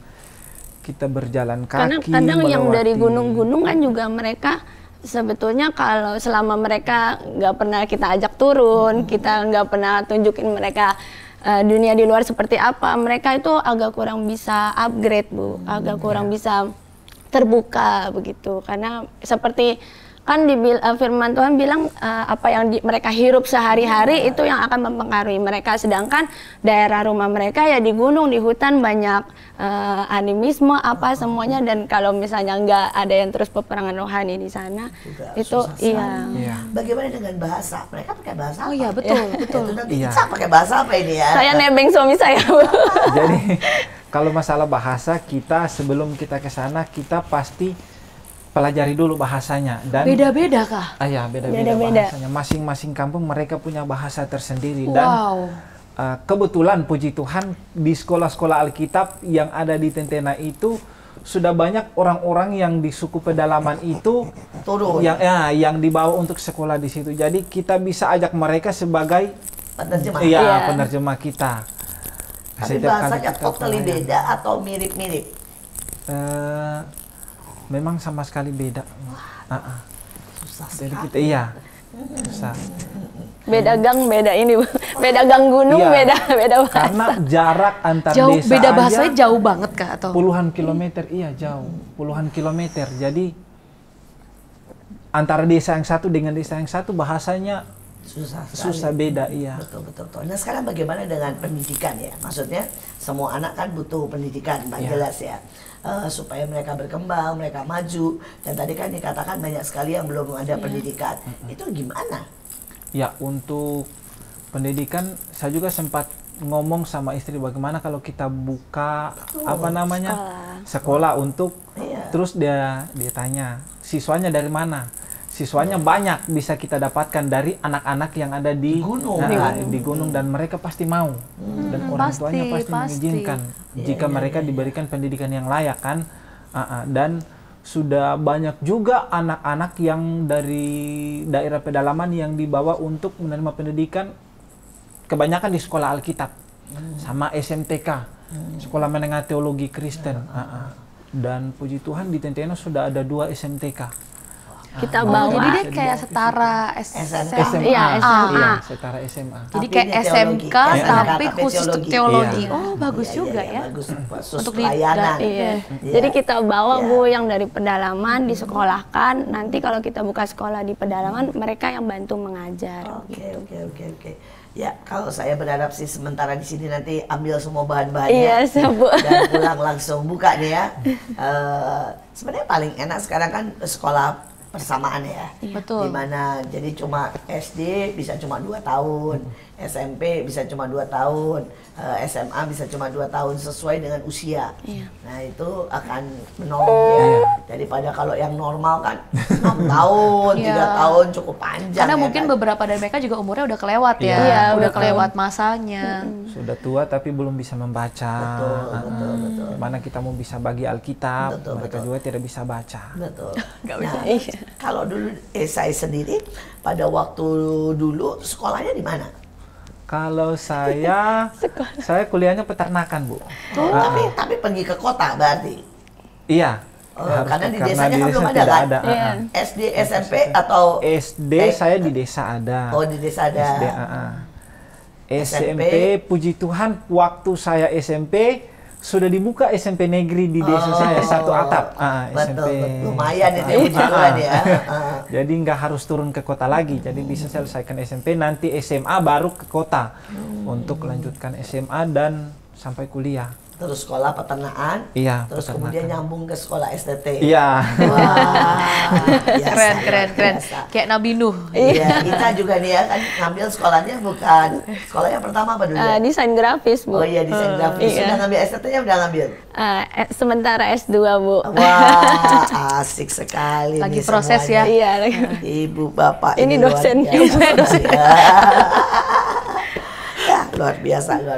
Speaker 4: kita berjalan
Speaker 3: Karena
Speaker 4: kaki
Speaker 3: kadang yang
Speaker 4: melewati.
Speaker 3: dari gunung-gunung kan juga mereka sebetulnya kalau selama mereka nggak pernah kita ajak turun, kita nggak pernah tunjukin mereka dunia di luar seperti apa, mereka itu agak kurang bisa upgrade, Bu, agak kurang bisa terbuka begitu. Karena seperti kan di firman Tuhan bilang apa yang mereka hirup sehari-hari itu yang akan mempengaruhi mereka, sedangkan daerah rumah mereka ya di gunung, di hutan banyak animisme apa semuanya, dan kalau misalnya nggak ada yang terus peperangan rohani di sana juga itu iya.
Speaker 2: Bagaimana dengan bahasa? Mereka pakai bahasa apa?
Speaker 1: Oh iya, betul.
Speaker 2: Iya. Pakai bahasa apa ini ya?
Speaker 3: Saya nebeng suami saya.
Speaker 4: Jadi kalau masalah bahasa, kita sebelum kita ke sana kita pasti pelajari dulu bahasanya. Dan
Speaker 1: Beda-beda kah?
Speaker 4: ya beda-beda bahasanya. Masing-masing kampung mereka punya bahasa tersendiri. Dan kebetulan puji Tuhan di sekolah-sekolah Alkitab yang ada di Tentena itu sudah banyak orang-orang yang di suku pedalaman itu turun, yang dibawa untuk sekolah di situ. Jadi kita bisa ajak mereka sebagai penerjemah. Penerjemah kita.
Speaker 2: Tapi bahasanya totally beda atau mirip-mirip?
Speaker 4: Memang sama sekali beda.
Speaker 2: Susah
Speaker 4: Jadi
Speaker 2: sekali.
Speaker 4: kita susah.
Speaker 3: Beda gang, beda ini, beda gang gunung, beda bahasa.
Speaker 4: Karena jarak antar
Speaker 1: jauh,
Speaker 4: desa
Speaker 1: beda bahasanya jauh banget kah atau?
Speaker 4: Puluhan kilometer, jauh, puluhan kilometer. Jadi antara desa yang satu dengan desa yang satu bahasanya susah beda,
Speaker 2: Betul. Nah sekarang bagaimana dengan pendidikan ya? Maksudnya semua anak kan butuh pendidikan, jelas ya. Supaya mereka berkembang, mereka maju. Dan tadi kan dikatakan banyak sekali yang belum ada pendidikan. Itu gimana?
Speaker 4: Ya, untuk pendidikan saya juga sempat ngomong sama istri bagaimana kalau kita buka sekolah untuk terus dia tanya siswanya dari mana. Siswanya banyak bisa kita dapatkan dari anak-anak yang ada di gunung dan mereka pasti mau dan orang tuanya pasti mengizinkan jika mereka diberikan pendidikan yang layak kan. Dan sudah banyak juga anak-anak yang dari daerah pedalaman yang dibawa untuk menerima pendidikan kebanyakan di sekolah Alkitab sama SMTK, Sekolah Menengah Teologi Kristen. Dan puji Tuhan di Tentena sudah ada 2 SMTK.
Speaker 3: Kita bawa.
Speaker 1: Jadi dia kayak setara
Speaker 4: SMA. Setara SMA.
Speaker 1: Jadi kayak SMK tapi khusus untuk teologi. Bagus juga ya.
Speaker 2: Untuk pelayanan.
Speaker 3: Jadi kita bawa Bu yang dari pedalaman disekolahkan. Nanti kalau kita buka sekolah di pedalaman, mereka yang bantu mengajar.
Speaker 2: Oke. Ya, kalau saya berharap sih sementara di sini nanti ambil semua bahan-bahannya dan pulang langsung buka nih ya. Sebenarnya paling enak sekarang kan sekolah persamaan ya.
Speaker 1: Betul.
Speaker 2: Dimana jadi cuma SD bisa cuma 2 tahun, SMP bisa cuma 2 tahun, SMA bisa cuma 2 tahun sesuai dengan usia. Nah itu akan menolong ya. Daripada kalau yang normal kan 6 tahun, 3 tahun cukup panjang.
Speaker 1: Karena mungkin beberapa dari mereka juga umurnya udah kelewat ya. Udah kelewat masanya.
Speaker 4: Sudah tua tapi belum bisa membaca.
Speaker 2: Betul.
Speaker 4: Mana kita mau bisa bagi Alkitab, mereka juga tidak bisa baca.
Speaker 2: Betul.
Speaker 3: Nggak bisa.
Speaker 2: Kalau dulu saya sendiri pada waktu dulu sekolahnya di mana?
Speaker 4: Kalau saya kuliahnya peternakan, Bu.
Speaker 2: Tapi pergi ke kota berarti?
Speaker 4: Iya.
Speaker 2: Karena di desanya kan belum ada kan? SD, SMP atau?
Speaker 4: SD saya di desa ada.
Speaker 2: Oh di desa ada.
Speaker 4: SD, SMP, puji Tuhan waktu saya SMP sudah dibuka SMP negeri di desa saya, 1 atap. SMP.
Speaker 2: Lumayan itu ya.
Speaker 4: Jadi nggak harus turun ke kota lagi, jadi bisa selesaikan SMP, nanti SMA baru ke kota untuk lanjutkan SMA dan sampai kuliah.
Speaker 2: Terus sekolah peternakan, terus kemudian nyambung ke sekolah STT.
Speaker 4: Iya.
Speaker 1: Keren. Kayak Nabi Nuh.
Speaker 2: Iya, kita juga nih ya kan ngambil sekolahnya bukan sekolah yang pertama apa dulu?
Speaker 3: Desain grafis, Bu.
Speaker 2: Oh iya, desain grafis. Sudah ngambil STT-nya udah ngambil?
Speaker 3: Sementara S2, Bu.
Speaker 2: Wah, asik sekali.
Speaker 1: Lagi
Speaker 2: nih
Speaker 1: proses
Speaker 2: semuanya.
Speaker 3: Iya.
Speaker 2: Ibu bapak
Speaker 3: ini dosen.
Speaker 2: Luar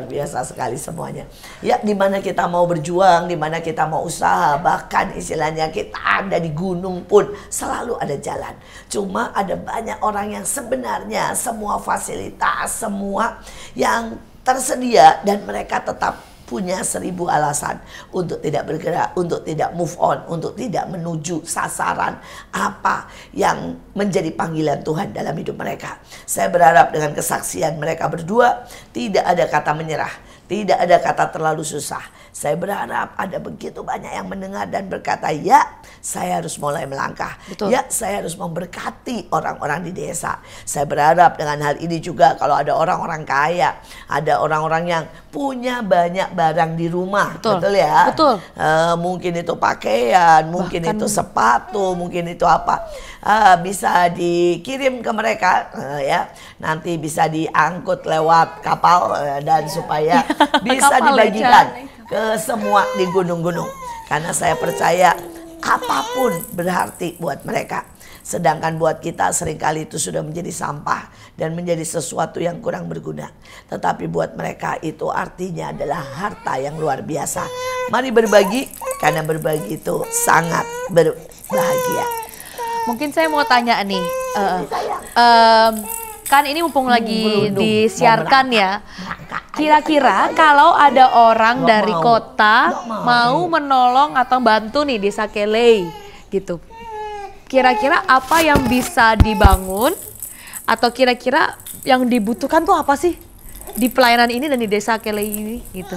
Speaker 2: biasa sekali semuanya. Ya, di mana kita mau berjuang, di mana kita mau usaha, bahkan istilahnya kita ada di gunung pun selalu ada jalan. Cuma ada banyak orang yang sebenarnya semua fasilitas, semua yang tersedia dan mereka tetap punya 1000 alasan untuk tidak bergerak, untuk tidak move on, untuk tidak menuju sasaran apa yang menjadi panggilan Tuhan dalam hidup mereka. Saya berharap dengan kesaksian mereka berdua tidak ada kata menyerah, tidak ada kata terlalu susah. Saya berharap ada begitu banyak yang mendengar dan berkata, ya saya harus mulai melangkah.
Speaker 1: Betul.
Speaker 2: Ya saya harus memberkati orang-orang di desa. Saya berharap dengan hal ini juga kalau ada orang-orang kaya, ada orang-orang yang punya banyak barang di rumah. Betul ya?
Speaker 1: Betul.
Speaker 2: Mungkin itu pakaian, mungkin itu sepatu, mungkin itu apa. Bisa dikirim ke mereka ya. Nanti bisa diangkut lewat kapal dan supaya bisa dibagikan ke semua di gunung-gunung. Karena saya percaya apapun berarti buat mereka. Sedangkan buat kita seringkali itu sudah menjadi sampah dan menjadi sesuatu yang kurang berguna. Tetapi buat mereka itu artinya adalah harta yang luar biasa. Mari berbagi, karena berbagi itu sangat berbahagia.
Speaker 1: Mungkin saya mau tanya nih, kan ini mumpung lagi disiarkan ya. Kira-kira kalau ada orang dari kota mau menolong atau bantu nih desa Kelei gitu. Kira-kira apa yang bisa dibangun atau kira-kira yang dibutuhkan tuh apa sih di pelayanan ini dan di desa Kelei ini gitu.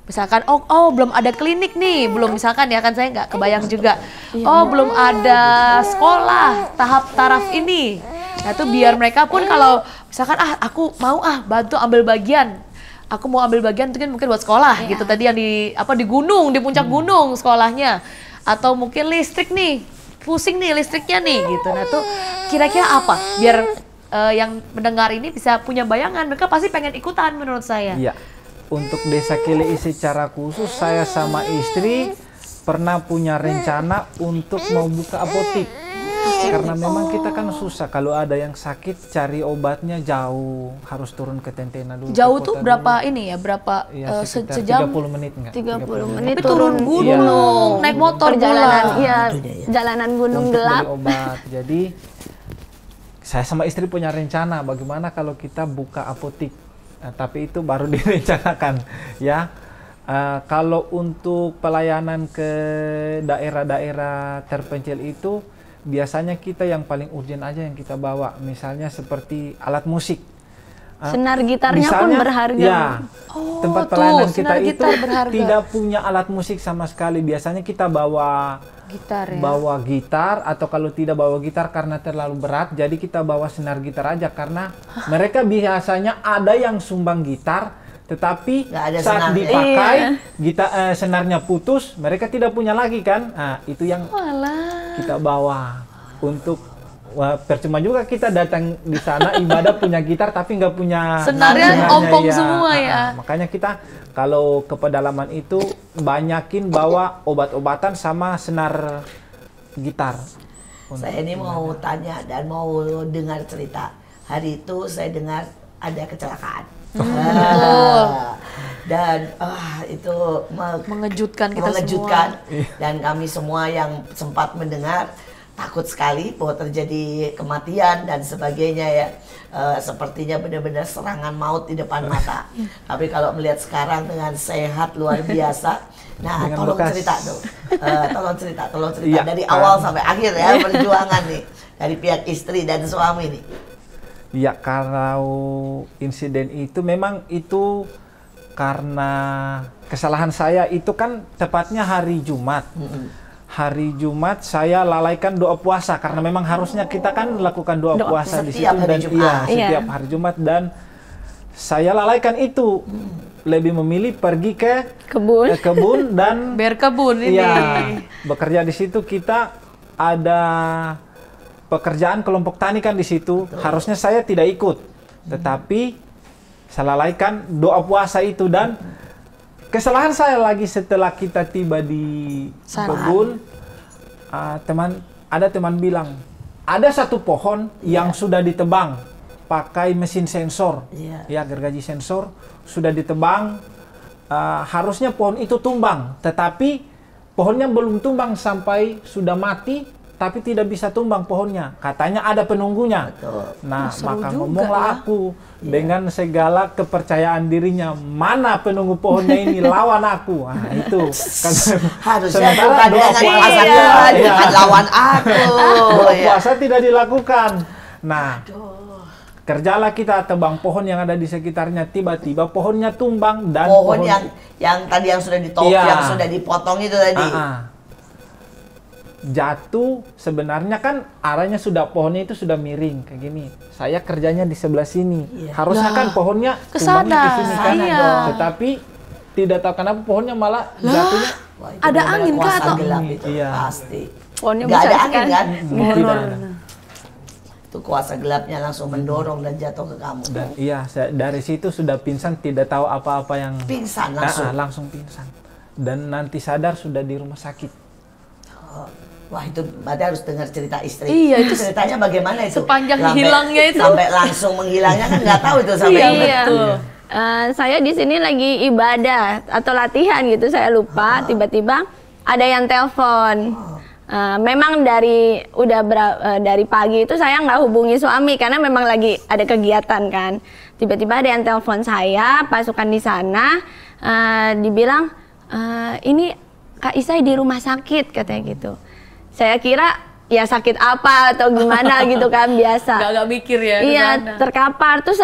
Speaker 1: Misalkan oh belum ada klinik nih, belum misalkan ya kan saya nggak kebayang juga. Oh belum ada sekolah tahap taraf ini. Nah itu biar mereka pun kalau misalkan aku mau bantu ambil bagian. Aku mau ambil bagian mungkin buat sekolah gitu tadi yang di gunung, di puncak gunung sekolahnya. Atau mungkin listrik nih. Pusing nih listriknya nih gitu. Nah tuh kira-kira apa biar yang mendengar ini bisa punya bayangan, mereka pasti pengen ikutan menurut saya.
Speaker 4: Iya. Untuk desa Kelei secara khusus saya sama istri pernah punya rencana untuk mau buka apotek. Karena memang kita kan susah kalau ada yang sakit cari obatnya jauh, harus turun ke Tentena dulu.
Speaker 1: Jauh tuh berapa dulu. Ini ya, berapa sejam?
Speaker 4: 30 menit enggak?
Speaker 3: 30 menit
Speaker 1: turun gunung, naik motor
Speaker 3: perjalanan, jalanan gunung
Speaker 4: untuk
Speaker 3: gelap.
Speaker 4: beli obat. Jadi saya sama istri punya rencana bagaimana kalau kita buka apotek. Nah, tapi itu baru direncanakan ya. Kalau untuk pelayanan ke daerah-daerah terpencil itu biasanya kita yang paling urgent aja yang kita bawa, misalnya seperti alat musik.
Speaker 3: Senar gitarnya
Speaker 4: misalnya,
Speaker 3: pun berharga.
Speaker 4: Ya, tempat pelayanan kita itu
Speaker 1: berharga.
Speaker 4: Tidak punya alat musik sama sekali. Biasanya kita bawa
Speaker 1: gitar ya?
Speaker 4: Bawa gitar, atau kalau tidak bawa gitar karena terlalu berat, jadi kita bawa senar gitar aja. Karena mereka biasanya ada yang sumbang gitar, tetapi saat dipakai senarnya putus, mereka tidak punya lagi kan. Nah, itu yang kita bawa untuk percuma juga kita datang di sana ibadah punya gitar tapi nggak punya
Speaker 1: senarnya ompong semua ya.
Speaker 4: Makanya kita kalau ke pedalaman itu banyakin bawa obat-obatan sama senar gitar.
Speaker 2: Saya ini mau tanya dan mau dengar cerita. Hari itu saya dengar ada kecelakaan. Dan itu
Speaker 1: mengejutkan kita
Speaker 2: mengejutkan
Speaker 1: semua.
Speaker 2: Dan kami semua yang sempat mendengar takut sekali bahwa terjadi kematian dan sebagainya ya. Sepertinya benar-benar serangan maut di depan mata. Tapi kalau melihat sekarang dengan sehat luar biasa. Nah, dengan tolong cerita dong. Tolong cerita dari awal sampai akhir ya perjuangan nih dari pihak istri dan suami nih.
Speaker 4: Ya, kalau insiden itu memang itu karena kesalahan saya. Itu kan tepatnya hari Jumat. Hari Jumat saya lalaikan doa puasa karena memang harusnya kita kan lakukan doa puasa di situ dan setiap hari Jumat, dan saya lalaikan itu. Lebih memilih pergi ke kebun dan
Speaker 1: berkebun ini.
Speaker 4: Bekerja di situ. Kita ada pekerjaan kelompok tani kan di situ. Harusnya saya tidak ikut, tetapi saya lalaikan doa puasa itu. Dan kesalahan saya lagi setelah kita tiba di kebun, ada teman bilang ada satu pohon yang sudah ditebang pakai mesin sensor, ya gergaji sensor sudah ditebang. Harusnya pohon itu tumbang, tetapi pohonnya belum tumbang sampai sudah mati, tapi tidak bisa tumbang pohonnya. Katanya ada penunggunya. Nah, maka ngomonglah aku dengan segala kepercayaan dirinya, mana penunggu pohonnya ini lawan aku. Nah, itu kan
Speaker 2: harusnya bukan dengan puasa bukan lawan aku.
Speaker 4: Puasa tidak dilakukan. Nah, kerjalah kita tebang pohon yang ada di sekitarnya, tiba-tiba pohonnya tumbang dan
Speaker 2: pohon yang tadi yang sudah yang sudah dipotong itu tadi.
Speaker 4: Jatuh, sebenarnya kan arahnya sudah, pohonnya itu sudah miring kayak gini. Saya kerjanya di sebelah sini. Harusnya kan pohonnya tumbangnya ke sini kan. Tetapi tidak tahu kenapa pohonnya malah jatuhnya.
Speaker 1: Ada angin kah atau?
Speaker 2: Pasti.
Speaker 3: Pohonnya
Speaker 2: nggak ada angin kan?
Speaker 4: Tidak.
Speaker 2: Itu kuasa gelapnya langsung mendorong dan jatuh ke kamu.
Speaker 4: Dan dari situ sudah pingsan, tidak tahu apa-apa yang
Speaker 2: pingsan langsung.
Speaker 4: Langsung pingsan. Dan nanti sadar sudah di rumah sakit.
Speaker 2: Wah itu berarti harus dengar cerita istri.
Speaker 1: Iya, itu
Speaker 2: ceritanya bagaimana itu?
Speaker 1: sepanjang hilangnya itu.
Speaker 2: Sampai langsung menghilangnya kan nggak tahu itu sampai.
Speaker 3: Iya. Saya di sini lagi ibadah atau latihan gitu, saya lupa. Tiba-tiba ada yang telepon. Memang dari dari pagi itu saya nggak hubungi suami karena memang lagi ada kegiatan kan. Tiba-tiba ada yang telepon saya, pasukan di sana, dibilang ini Kak Isai di rumah sakit katanya gitu. Saya kira ya sakit apa atau gimana gitu kan, biasa.
Speaker 1: Gak mikir ya.
Speaker 3: Iya, terkapar. Terus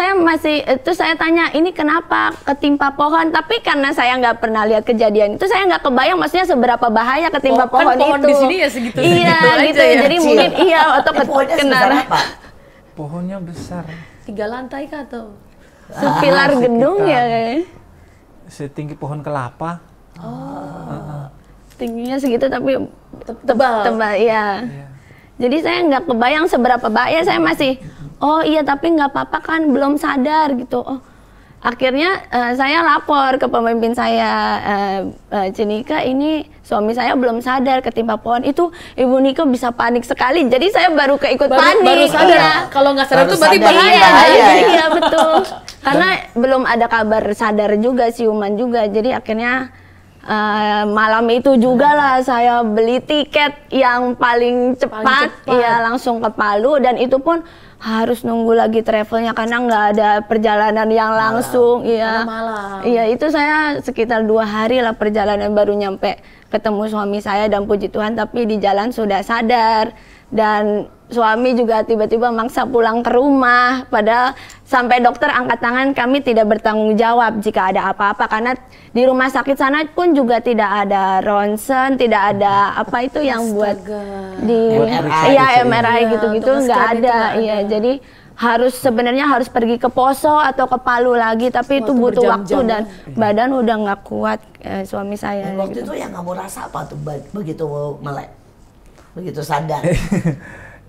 Speaker 3: saya tanya, ini kenapa ketimpa pohon? Tapi karena saya nggak pernah lihat kejadian itu, saya nggak kebayang maksudnya seberapa bahaya ketimpa pohon
Speaker 1: kan pohon
Speaker 3: itu.
Speaker 1: Di sini ya segitu.
Speaker 3: Iya, gitu.
Speaker 1: Ya.
Speaker 3: Jadi mungkin atau kena
Speaker 2: apa?
Speaker 4: Pohonnya besar.
Speaker 1: 3 lantai kah atau?
Speaker 3: Sepilar gedung ya kayaknya.
Speaker 4: Setinggi pohon kelapa.
Speaker 3: Tingginya segitu tapi
Speaker 1: Tebal.
Speaker 3: Iya. Jadi saya nggak kebayang seberapa bahaya. Saya masih, oh iya tapi nggak apa-apa kan, belum sadar gitu. Oh, akhirnya saya lapor ke pemimpin saya, Cinika, ini suami saya belum sadar ketimpa pohon. Itu Ibu Nika bisa panik sekali. Jadi saya baru panik.
Speaker 1: Baru sadar.
Speaker 3: Iya.
Speaker 1: Kalau nggak sadar itu berarti
Speaker 3: Bahaya.
Speaker 1: bahaya.
Speaker 3: Iya betul. Karena belum ada kabar sadar juga, siuman juga. Jadi akhirnya malam itu juga lah saya beli tiket yang paling cepat, ya langsung ke Palu, dan itu pun harus nunggu lagi travelnya karena nggak ada perjalanan yang langsung. Iya, iya itu saya sekitar 2 hari lah perjalanan baru nyampe ketemu suami saya, dan puji Tuhan tapi di jalan sudah sadar. Dan suami juga tiba-tiba maksa pulang ke rumah, padahal sampai dokter angkat tangan, kami tidak bertanggung jawab jika ada apa-apa, karena di rumah sakit sana pun juga tidak ada ronsen, tidak ada apa itu yang buat di MRI gitu-gitu, nggak ada. Iya, jadi sebenarnya harus pergi ke Poso atau ke Palu lagi, tapi itu butuh waktu dan badan udah nggak kuat suami saya.
Speaker 2: Dan waktu itu yang kamu rasa apa tuh begitu melek? Begitu sadar?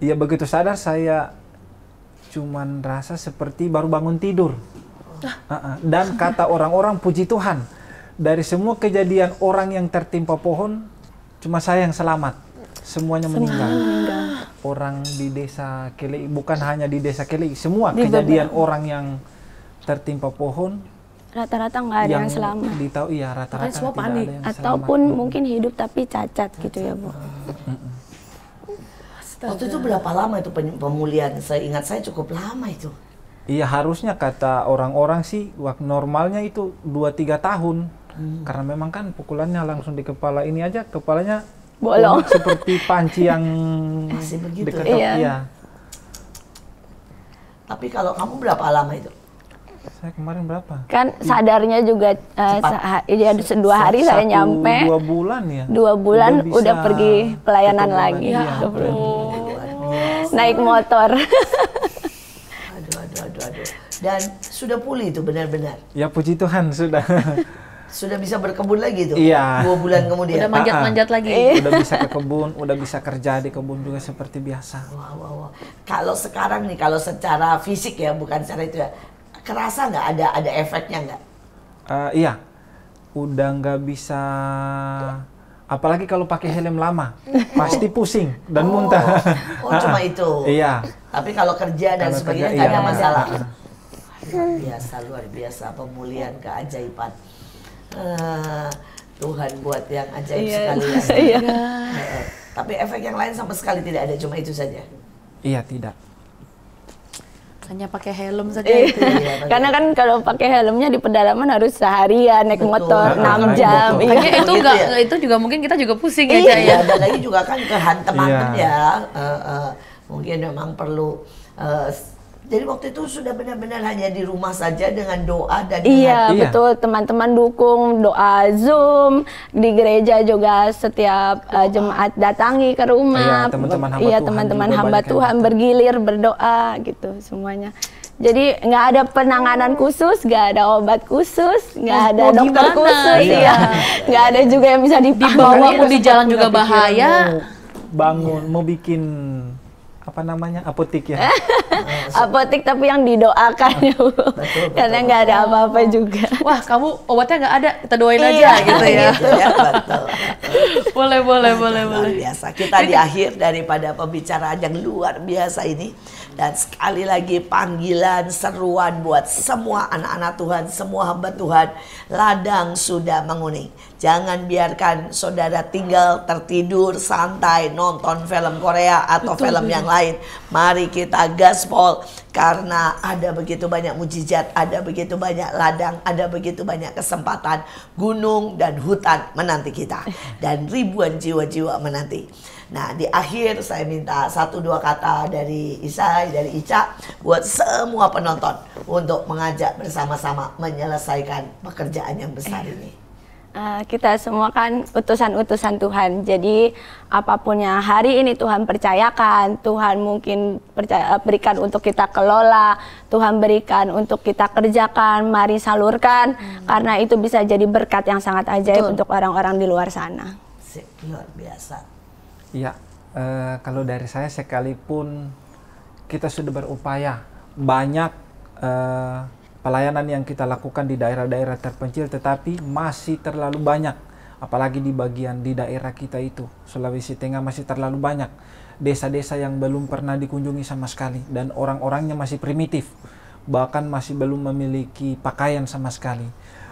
Speaker 4: Iya, begitu sadar saya cuman rasa seperti baru bangun tidur. Dan kata orang-orang, puji Tuhan, dari semua kejadian orang yang tertimpa pohon, cuma saya yang selamat. Semuanya meninggal. Orang di desa Kelei, bukan hanya di desa Kelei, semua kejadian orang yang tertimpa pohon,
Speaker 3: rata-rata nggak ada yang selamat.
Speaker 4: Ditahu, iya, rata-rata
Speaker 1: semua panik.
Speaker 3: Ataupun mungkin hidup tapi cacat gitu ya, Bu.
Speaker 2: Waktu itu berapa lama itu pemulihan? Saya ingat saya cukup lama itu.
Speaker 4: Iya, harusnya kata orang-orang sih waktu normalnya itu 2-3 tahun. Karena memang kan pukulannya langsung di kepala, ini aja kepalanya
Speaker 3: bolong
Speaker 4: seperti panci yang
Speaker 2: diketok.
Speaker 3: Iya.
Speaker 2: Tapi kalau kamu berapa lama itu?
Speaker 4: Saya kemarin berapa?
Speaker 3: Kan sadarnya juga 2 hari saya nyampe.
Speaker 4: 2 bulan ya?
Speaker 3: 2 bulan udah pergi pelayanan lagi.
Speaker 2: Ya,
Speaker 3: naik motor.
Speaker 2: Aduh. Dan sudah pulih itu benar-benar?
Speaker 4: Ya puji Tuhan sudah.
Speaker 2: Sudah bisa berkebun lagi tuh?
Speaker 4: Iya.
Speaker 2: 2 bulan kemudian?
Speaker 1: Udah manjat-manjat lagi?
Speaker 4: Udah bisa ke kebun, udah bisa kerja di kebun juga seperti biasa.
Speaker 2: Wah. Kalau sekarang nih, kalau secara fisik ya, bukan secara itu ya, kerasa nggak ada efeknya nggak?
Speaker 4: Iya, udah nggak bisa. Apalagi kalau pakai helm lama, pasti pusing dan muntah.
Speaker 2: Oh, cuma itu.
Speaker 4: Iya.
Speaker 2: Tapi kalau kerja dan
Speaker 4: Kalau
Speaker 2: sebagainya
Speaker 4: kerja,
Speaker 2: nggak ada
Speaker 4: iya.
Speaker 2: masalah. Luar biasa pemulihan, keajaiban. Tuhan buat yang ajaib sekali.
Speaker 3: Iya.
Speaker 2: Tapi efek yang lain sama sekali tidak ada, cuma itu saja.
Speaker 4: Iya, tidak.
Speaker 1: Hanya pakai helm saja itu.
Speaker 3: Karena kan kalau pakai helmnya di pedalaman harus seharian naik motor 6 jam.
Speaker 1: Makanya itu
Speaker 2: Gitu
Speaker 1: enggak
Speaker 2: ya?
Speaker 1: itu juga mungkin kita juga pusing ya, Jaya.
Speaker 2: Iya, dan lagi juga kan kehantem-hantem
Speaker 4: Iya.
Speaker 2: ya. Mungkin memang perlu. Jadi waktu itu sudah benar-benar hanya di rumah saja dengan doa dan
Speaker 3: Iya,
Speaker 4: Iya.
Speaker 3: betul. Teman-teman dukung doa Zoom, di gereja juga setiap jemaat datangi ke rumah.
Speaker 4: Iya, teman-teman hamba
Speaker 3: Iya,
Speaker 4: Tuhan
Speaker 3: teman-teman
Speaker 4: juga
Speaker 3: hamba
Speaker 4: banyak yang
Speaker 3: Tuhan
Speaker 4: datang.
Speaker 3: bergilir berdoa gitu semuanya. Jadi nggak ada penanganan khusus, nggak ada obat khusus, nggak ada
Speaker 1: mau
Speaker 3: dokter
Speaker 1: gimana?
Speaker 3: khusus,
Speaker 1: Iya.
Speaker 3: ya. Nggak ada juga yang bisa
Speaker 1: Dibawa pun di jalan juga
Speaker 4: Udah pikiran
Speaker 1: bahaya.
Speaker 4: mau bangun, mau bikin apa namanya, apotik ya.
Speaker 3: apotek tapi yang didoakan ya Bu. Karena nggak ada apa-apa juga.
Speaker 1: Wah, kamu obatnya nggak ada, kita doain aja gitu ya.
Speaker 2: Gitu ya, betul.
Speaker 1: Boleh.
Speaker 2: Luar biasa. Kita di akhir daripada pembicaraan yang luar biasa ini. Dan sekali lagi panggilan, seruan buat semua anak-anak Tuhan, semua hamba Tuhan. Ladang sudah menguning. Jangan biarkan saudara tinggal tertidur, santai, nonton film Korea atau film yang lain. Mari kita gaspol. Karena ada begitu banyak mujizat, ada begitu banyak ladang, ada begitu banyak kesempatan. Gunung dan hutan menanti kita. Dan ribuan jiwa-jiwa menanti. Nah, di akhir saya minta 1-2 kata dari Isai, dari Ica buat semua penonton untuk mengajak bersama-sama menyelesaikan pekerjaan yang besar ini.
Speaker 3: Kita semua kan utusan-utusan Tuhan. Jadi apapun yang hari ini Tuhan percayakan, Tuhan mungkin berikan untuk kita kelola, Tuhan berikan untuk kita kerjakan, mari salurkan. Karena itu bisa jadi berkat yang sangat ajaib untuk orang-orang di luar sana.
Speaker 2: Luar biasa.
Speaker 4: Iya, kalau dari saya sekalipun kita sudah berupaya banyak pelayanan yang kita lakukan di daerah-daerah terpencil, tetapi masih terlalu banyak, apalagi di bagian di daerah kita itu, Sulawesi Tengah masih terlalu banyak desa-desa yang belum pernah dikunjungi sama sekali dan orang-orangnya masih primitif, bahkan masih belum memiliki pakaian sama sekali.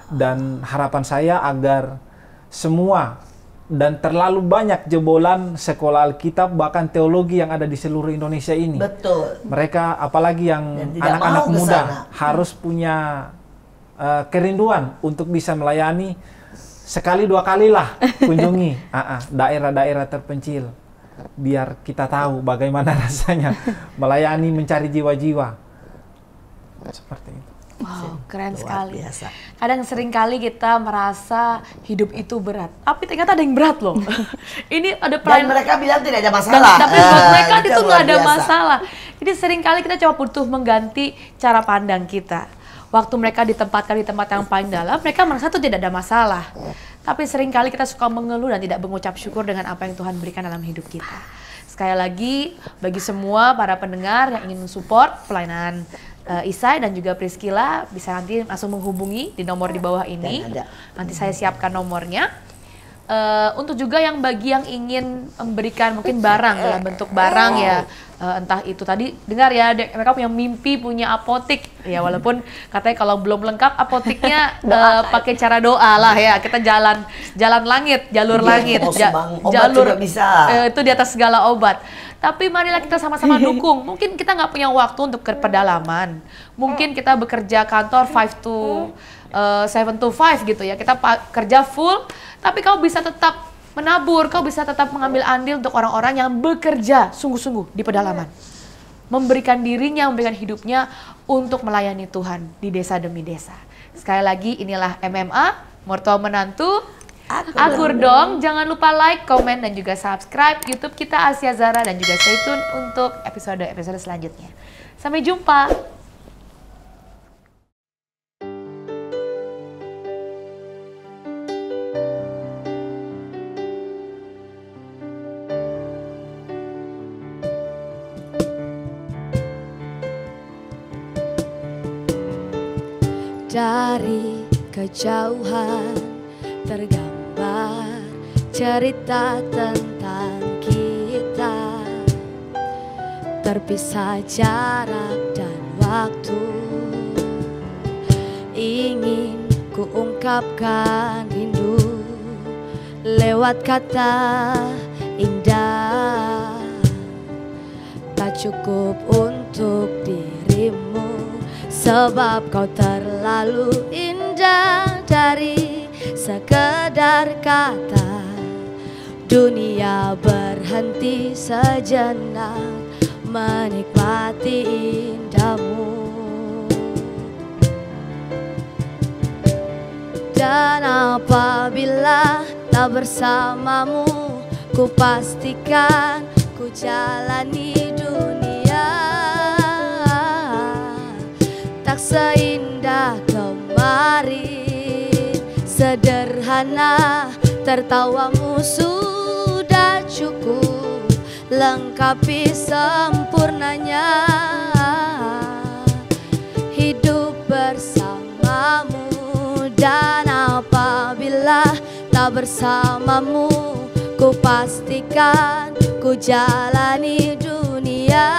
Speaker 4: Dan harapan saya agar semua dan terlalu banyak jebolan sekolah Alkitab bahkan teologi yang ada di seluruh Indonesia ini.
Speaker 2: Betul.
Speaker 4: Mereka apalagi yang anak-anak muda harus punya kerinduan untuk bisa melayani sekali 2 kali lah kunjungi daerah-daerah terpencil biar kita tahu bagaimana rasanya melayani, mencari jiwa-jiwa. Seperti itu.
Speaker 1: Wow, keren sekali.
Speaker 2: Biasa.
Speaker 1: Kadang sering kali kita merasa hidup itu berat, tapi ternyata ada yang berat loh. Ini ada
Speaker 2: Dan mereka bilang tidak ada masalah.
Speaker 1: Tapi buat mereka itu nggak ada masalah. Jadi sering kali kita coba butuh mengganti cara pandang kita. Waktu mereka ditempatkan di tempat yang paling dalam, mereka merasa itu tidak ada masalah. Tapi sering kali kita suka mengeluh dan tidak mengucap syukur dengan apa yang Tuhan berikan dalam hidup kita. Sekali lagi, bagi semua para pendengar yang ingin mensupport pelayanan Isai dan juga Priscilla, bisa nanti langsung menghubungi di nomor di bawah ini. Nanti saya siapkan nomornya. Untuk juga yang bagi yang ingin memberikan mungkin barang dalam bentuk barang ya, entah itu tadi dengar ya, mereka punya mimpi punya apotek ya, walaupun katanya kalau belum lengkap apoteknya pakai cara doa lah ya, kita jalan langit, jalur langit, jalur
Speaker 2: bisa.
Speaker 1: Itu di atas segala obat. Tapi marilah kita sama-sama dukung. Mungkin kita nggak punya waktu untuk ke pedalaman. Mungkin kita bekerja kantor 7 to 5 gitu ya. Kita kerja full, tapi kau bisa tetap menabur, kau bisa tetap mengambil andil untuk orang-orang yang bekerja sungguh-sungguh di pedalaman. Memberikan dirinya, memberikan hidupnya untuk melayani Tuhan di desa demi desa. Sekali lagi, inilah MMA, Mertua Menantu. Akur dong, jangan lupa like, komen, dan juga subscribe YouTube kita Asia Zara dan juga stay tune untuk episode selanjutnya. Sampai jumpa. Dari kejauhan tergambar cerita tentang kita, terpisah jarak dan waktu. Ingin kuungkapkan rindu lewat kata indah, tak cukup untuk dirimu, sebab kau terlalu indah. Dari sekedar kata, dunia berhenti sejenak menikmati indahmu. Dan apabila tak bersamamu, ku pastikan ku jalani dunia tak seindah kemarin. Sederhana, tertawamu sudah cukup lengkapi sempurnanya.
Speaker 3: bersamamu. Ku pastikan ku jalani dunia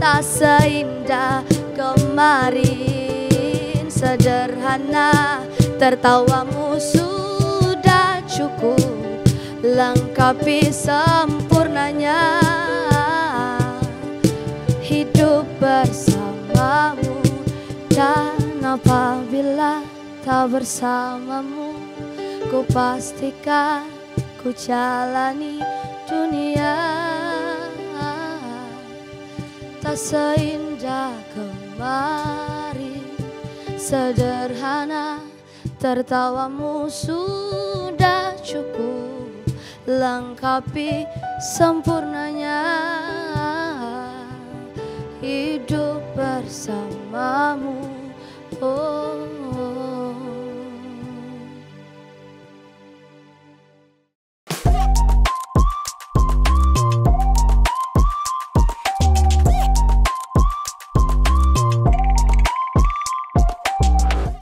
Speaker 3: tak seindah kemarin. Sederhana, tertawamu sudah cukup lengkapi sempurnanya hidup bersamamu. Dan apabila tak bersamamu, ku pastikan ku jalani dunia tak seindah kemarin. Sederhana, tertawamu sudah cukup lengkapi sempurnanya hidup bersamamu. Oh.